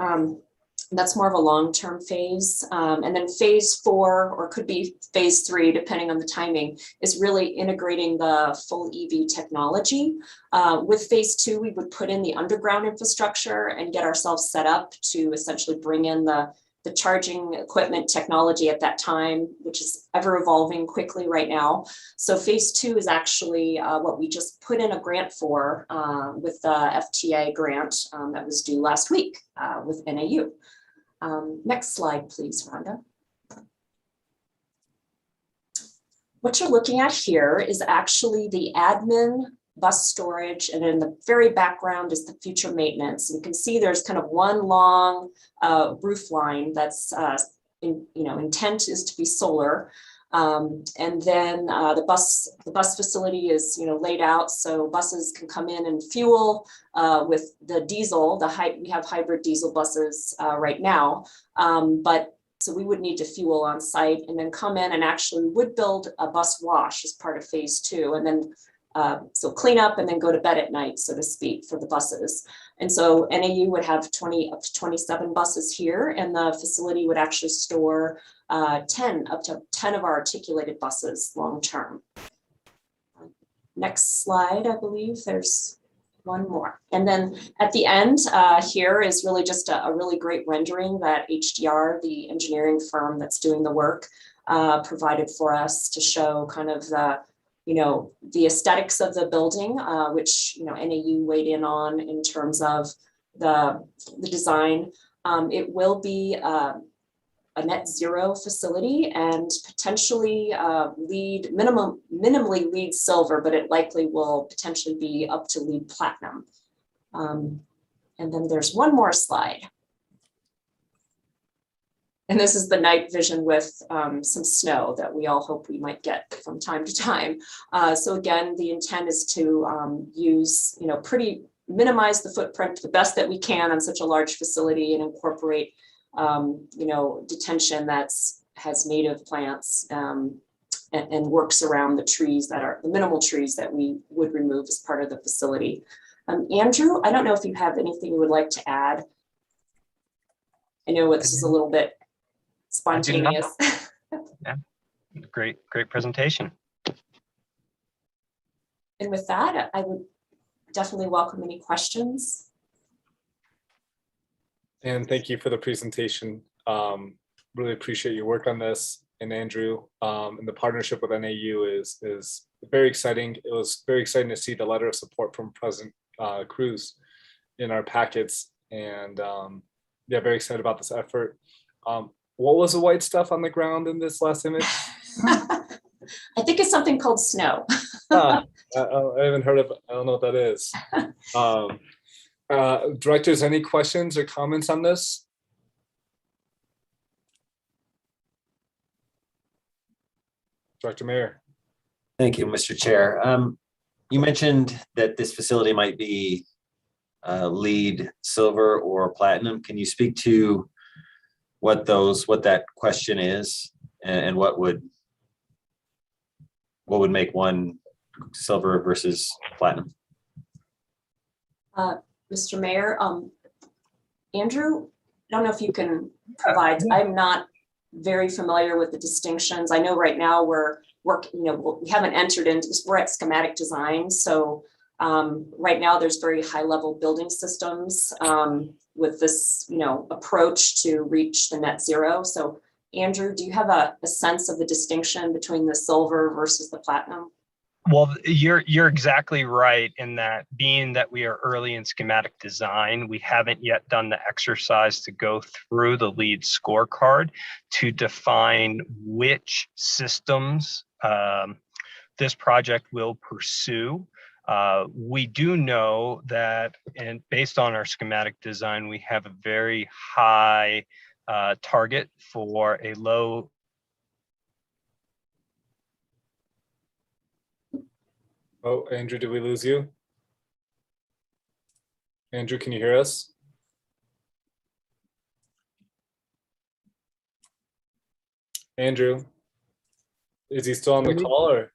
That's more of a long-term phase. And then phase 4, or could be phase 3, depending on the timing, is really integrating the full EV technology. With phase 2, we would put in the underground infrastructure and get ourselves set up to essentially bring in the charging equipment technology at that time, which is ever evolving quickly right now. So phase 2 is actually what we just put in a grant for with the FTA grant that was due last week with NAU. Next slide, please, Rhonda. What you're looking at here is actually the admin, bus storage, and in the very background is the future maintenance. You can see there's kind of one long roof line that's, intent is to be solar. And then the bus facility is, laid out so buses can come in and fuel with the diesel. We have hybrid diesel buses right now, so we would need to fuel on site and then come in and actually would build a bus wash as part of phase 2, and then so clean up and then go to bed at night, so to speak, for the buses. And so NAU would have up to 27 buses here, and the facility would actually store up to 10 of our articulated buses long-term. Next slide, I believe there's one more. And then at the end here is really just a really great rendering that HDR, the engineering firm that's doing the work, provided for us to show kind of the aesthetics of the building, which NAU weighed in on in terms of the design. It will be a net zero facility and potentially minimally LEED silver, but it likely will potentially be up to LEED platinum. And then there's one more slide. And this is the night vision with some snow that we all hope we might get from time to time. So again, the intent is to use, minimize the footprint the best that we can on such a large facility and incorporate, detention has native plants and works around the trees the minimal trees that we would remove as part of the facility. Andrew, I don't know if you have anything you would like to add. I know this is a little bit spontaneous. Yeah, great presentation. And with that, I would definitely welcome any questions. And thank you for the presentation. Really appreciate your work on this. And Andrew, and the partnership with NAU is very exciting. It was very exciting to see the letter of support from President Cruz in our packets. And yeah, very excited about this effort. What was the white stuff on the ground in this last image? I think it's something called snow. I haven't heard of, I don't know what that is. Directors, any questions or comments on this? Director Mayer. Thank you, Mr. Chair. You mentioned that this facility might be LEED silver or platinum. Can you speak to what that question is and what would make one silver versus platinum? Mr. Mayor, Andrew, I don't know if you can provide, I'm not very familiar with the distinctions. I know right now we're working, we haven't entered into this, we're at schematic design. So right now there's very high level building systems with this, approach to reach the net zero. So Andrew, do you have a sense of the distinction between the silver versus the platinum? Well, you're exactly right in that, being that we are early in schematic design, we haven't yet done the exercise to go through the LEED scorecard to define which systems this project will pursue. We do know that, and based on our schematic design, we have a very high target for a low. Oh, Andrew, did we lose you? Andrew, can you hear us? Andrew, is he still on the call or?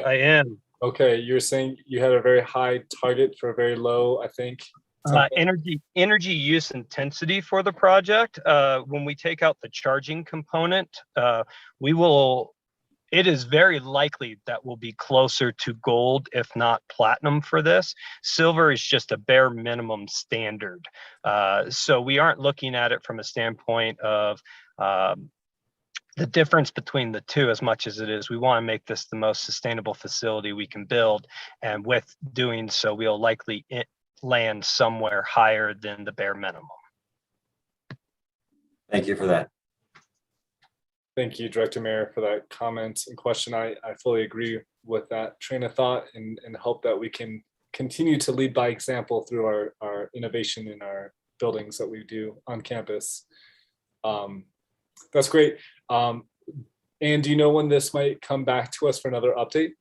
I am. Okay, you're saying you had a very high target for a very low, I think. Energy use intensity for the project. When we take out the charging component, it is very likely that we'll be closer to gold, if not platinum for this. Silver is just a bare minimum standard. So we aren't looking at it from a standpoint of the difference between the two as much as it is. We want to make this the most sustainable facility we can build. And with doing so, we'll likely land somewhere higher than the bare minimum. Thank you for that. Thank you, Director Mayer, for that comment and question. I fully agree with that train of thought and hope that we can continue to lead by example through our innovation in our buildings that we do on campus. That's great. And do you know when this might come back to us for another update?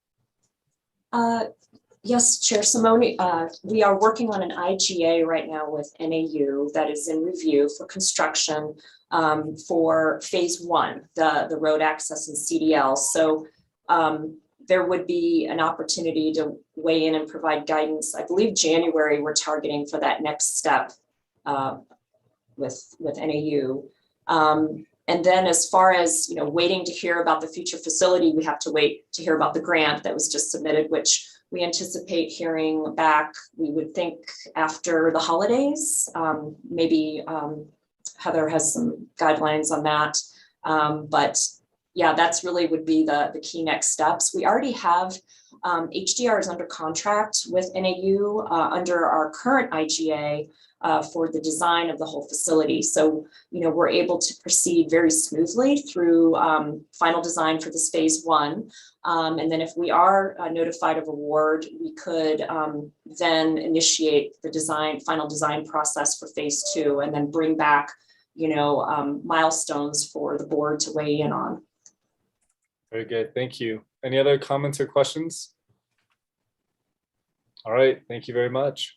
Yes, Chair Simone, we are working on an IGA right now with NAU that is in review for construction for phase 1, the road access and CDL. So there would be an opportunity to weigh in and provide guidance. I believe January we're targeting for that next step with NAU. And then as far as waiting to hear about the future facility, we have to wait to hear about the grant that was just submitted, which we anticipate hearing back, we would think, after the holidays. Maybe Heather has some guidelines on that. But yeah, that's really would be the key next steps. We already have HDRs under contract with NAU under our current IGA for the design of the whole facility. So, we're able to proceed very smoothly through final design for this phase 1. And then if we are notified of award, we could then initiate the final design process for phase 2 and then bring back, milestones for the board to weigh in on. Very good, thank you. Any other comments or questions? All right, thank you very much.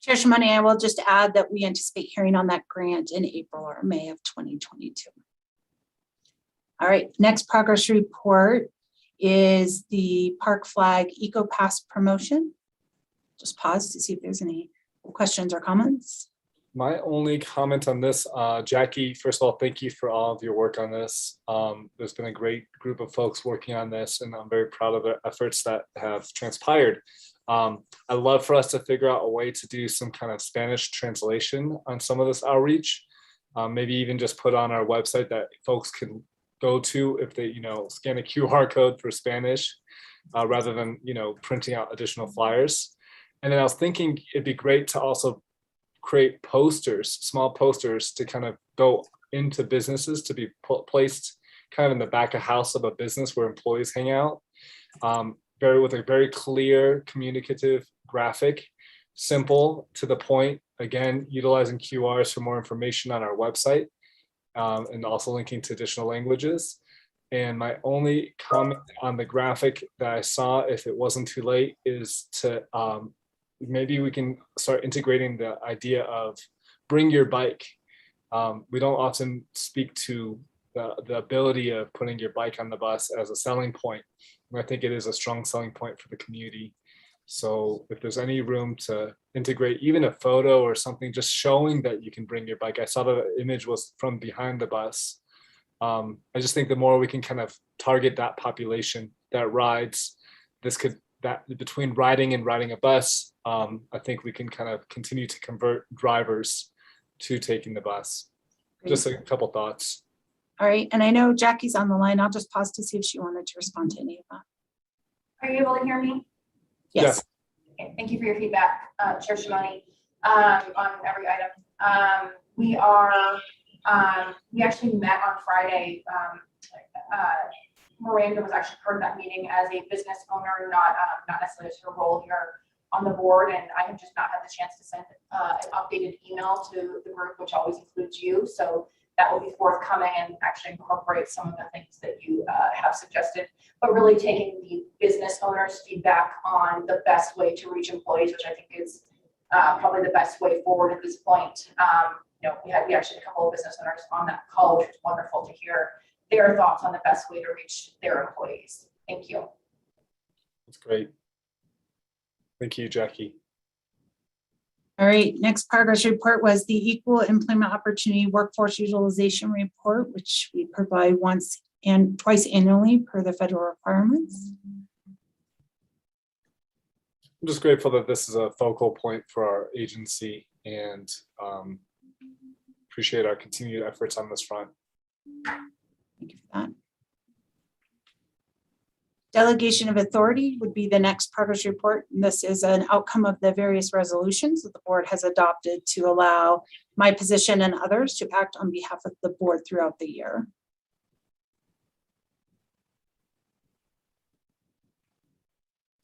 Chair Shimoni, I will just add that we anticipate hearing on that grant in April or May of 2022. All right, next progress report is the Park Flag Eco Pass promotion. just pause to see if there's any questions or comments. My only comment on this, Jackie, first of all, thank you for all of your work on this. There's been a great group of folks working on this, and I'm very proud of the efforts that have transpired. I'd love for us to figure out a way to do some kind of Spanish translation on some of this outreach. Maybe even just put on our website that folks can go to if they, scan a QR code for Spanish, rather than, printing out additional flyers. And then I was thinking it'd be great to also create posters, small posters to kind of go into businesses to be placed kind of in the back of house of a business where employees hang out. With a very clear, communicative graphic, simple, to the point, again, utilizing QRs for more information on our website, and also linking to additional languages. And my only comment on the graphic that I saw, if it wasn't too late, is to maybe we can start integrating the idea of bring your bike. We don't often speak to the ability of putting your bike on the bus as a selling point. And I think it is a strong selling point for the community. So if there's any room to integrate even a photo or something, just showing that you can bring your bike. I saw the image was from behind the bus. I just think the more we can kind of target that population that rides, that between riding and riding a bus, I think we can kind of continue to convert drivers to taking the bus. Just a couple thoughts. All right, and I know Jackie's on the line. I'll just pause to see if she wanted to respond to any of that. Are you able to hear me? Yes. Okay, thank you for your feedback, Chair Shimoni, on every item. We actually met on Friday. Miranda was actually part of that meeting as a business owner, not necessarily her role here on the board, and I have just not had the chance to send an updated email to the group, which always includes you. So that will be forthcoming and actually incorporate some of the things that you have suggested, but really taking the business owner's feedback on the best way to reach employees, which I think is probably the best way forward at this point. We actually had a couple of business owners on that call, which was wonderful to hear their thoughts on the best way to reach their employees. Thank you. That's great. Thank you, Jackie. All right, next progress report was the Equal Employment Opportunity Workforce Utilization Report, which we provide once and twice annually per the federal requirements. I'm just grateful that this is a focal point for our agency, and appreciate our continued efforts on this front. Thank you for that. Delegation of authority would be the next progress report. And this is an outcome of the various resolutions that the board has adopted to allow my position and others to act on behalf of the board throughout the year.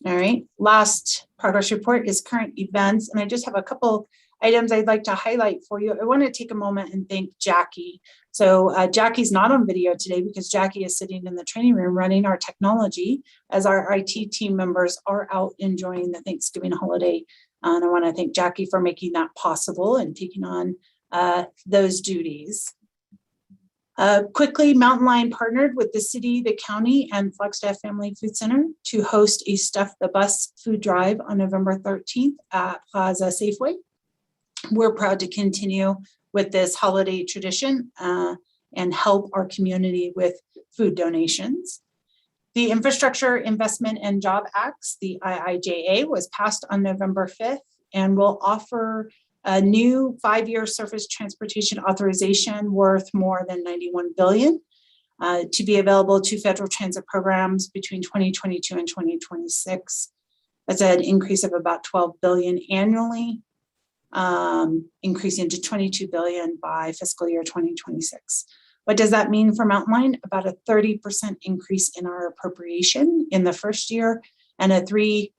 All right, last progress report is current events. And I just have a couple items I'd like to highlight for you. I want to take a moment and thank Jackie. So Jackie's not on video today because Jackie is sitting in the training room running our technology as our IT team members are out enjoying the Thanksgiving holiday. And I want to thank Jackie for making that possible and taking on those duties. Quickly, Mountain Lion partnered with the city, the county, and Flagstaff Family Food Center to host a Stuff the Bus food drive on November 13th at Plaza Safeway. We're proud to continue with this holiday tradition and help our community with food donations. The Infrastructure Investment and Job Acts, the IIJA, was passed on November 5th and will offer a new 5-year surface transportation authorization worth more than $91 billion to be available to federal transit programs between 2022 and 2026. That's an increase of about $12 billion annually, increasing to $22 billion by fiscal year 2026. What does that mean for Mountain Lion? About a 30% increase in our appropriation in the first year and a 3%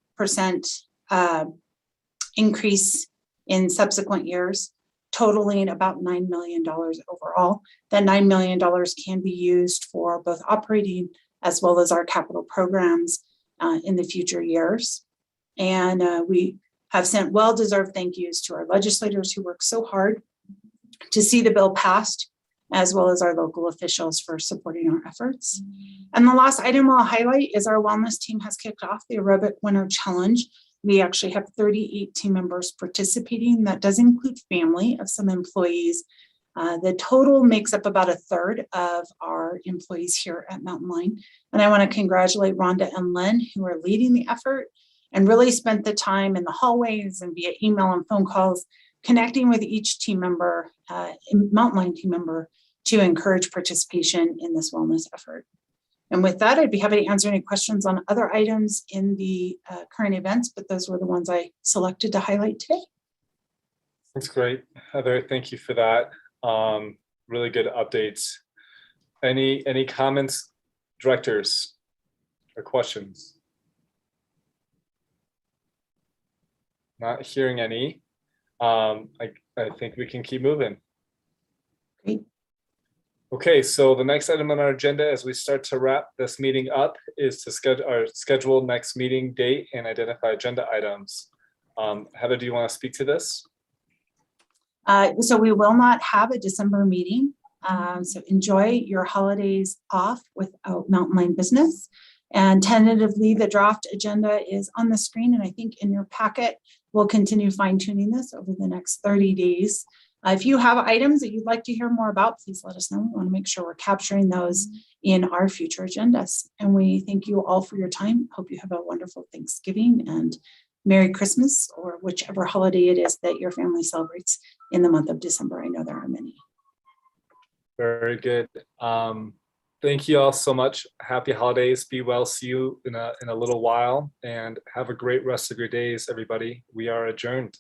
increase in subsequent years, totaling about $9 million overall. That $9 million can be used for both operating as well as our capital programs in the future years. And we have sent well-deserved thank yous to our legislators who worked so hard to see the bill passed, as well as our local officials for supporting our efforts. And the last item I'll highlight is our wellness team has kicked off the Aerobic Winter Challenge. We actually have 38 team members participating. That does include family of some employees. The total makes up about a third of our employees here at Mountain Line. And I want to congratulate Rhonda and Len, who are leading the effort and really spent the time in the hallways and via email and phone calls, connecting with each team member, Mountain Line team member, to encourage participation in this wellness effort. And with that, I'd be happy to answer any questions on other items in the current events, but those were the ones I selected to highlight today. That's great, Heather. Thank you for that. Really good updates. Any comments, directors, or questions? Not hearing any. I think we can keep moving. Great. Okay, so the next item on our agenda as we start to wrap this meeting up is to schedule next meeting date and identify agenda items. Heather, do you want to speak to this? So we will not have a December meeting. So enjoy your holidays off without Mountain Line business. And tentatively, the draft agenda is on the screen, and I think in your packet. We'll continue fine-tuning this over the next 30 days. If you have items that you'd like to hear more about, please let us know. We want to make sure we're capturing those in our future agendas. And we thank you all for your time. Hope you have a wonderful Thanksgiving and Merry Christmas, or whichever holiday it is that your family celebrates in the month of December. I know there are many. Very good. Thank you all so much. Happy holidays. Be well. See you in a little while, and have a great rest of your days, everybody. We are adjourned.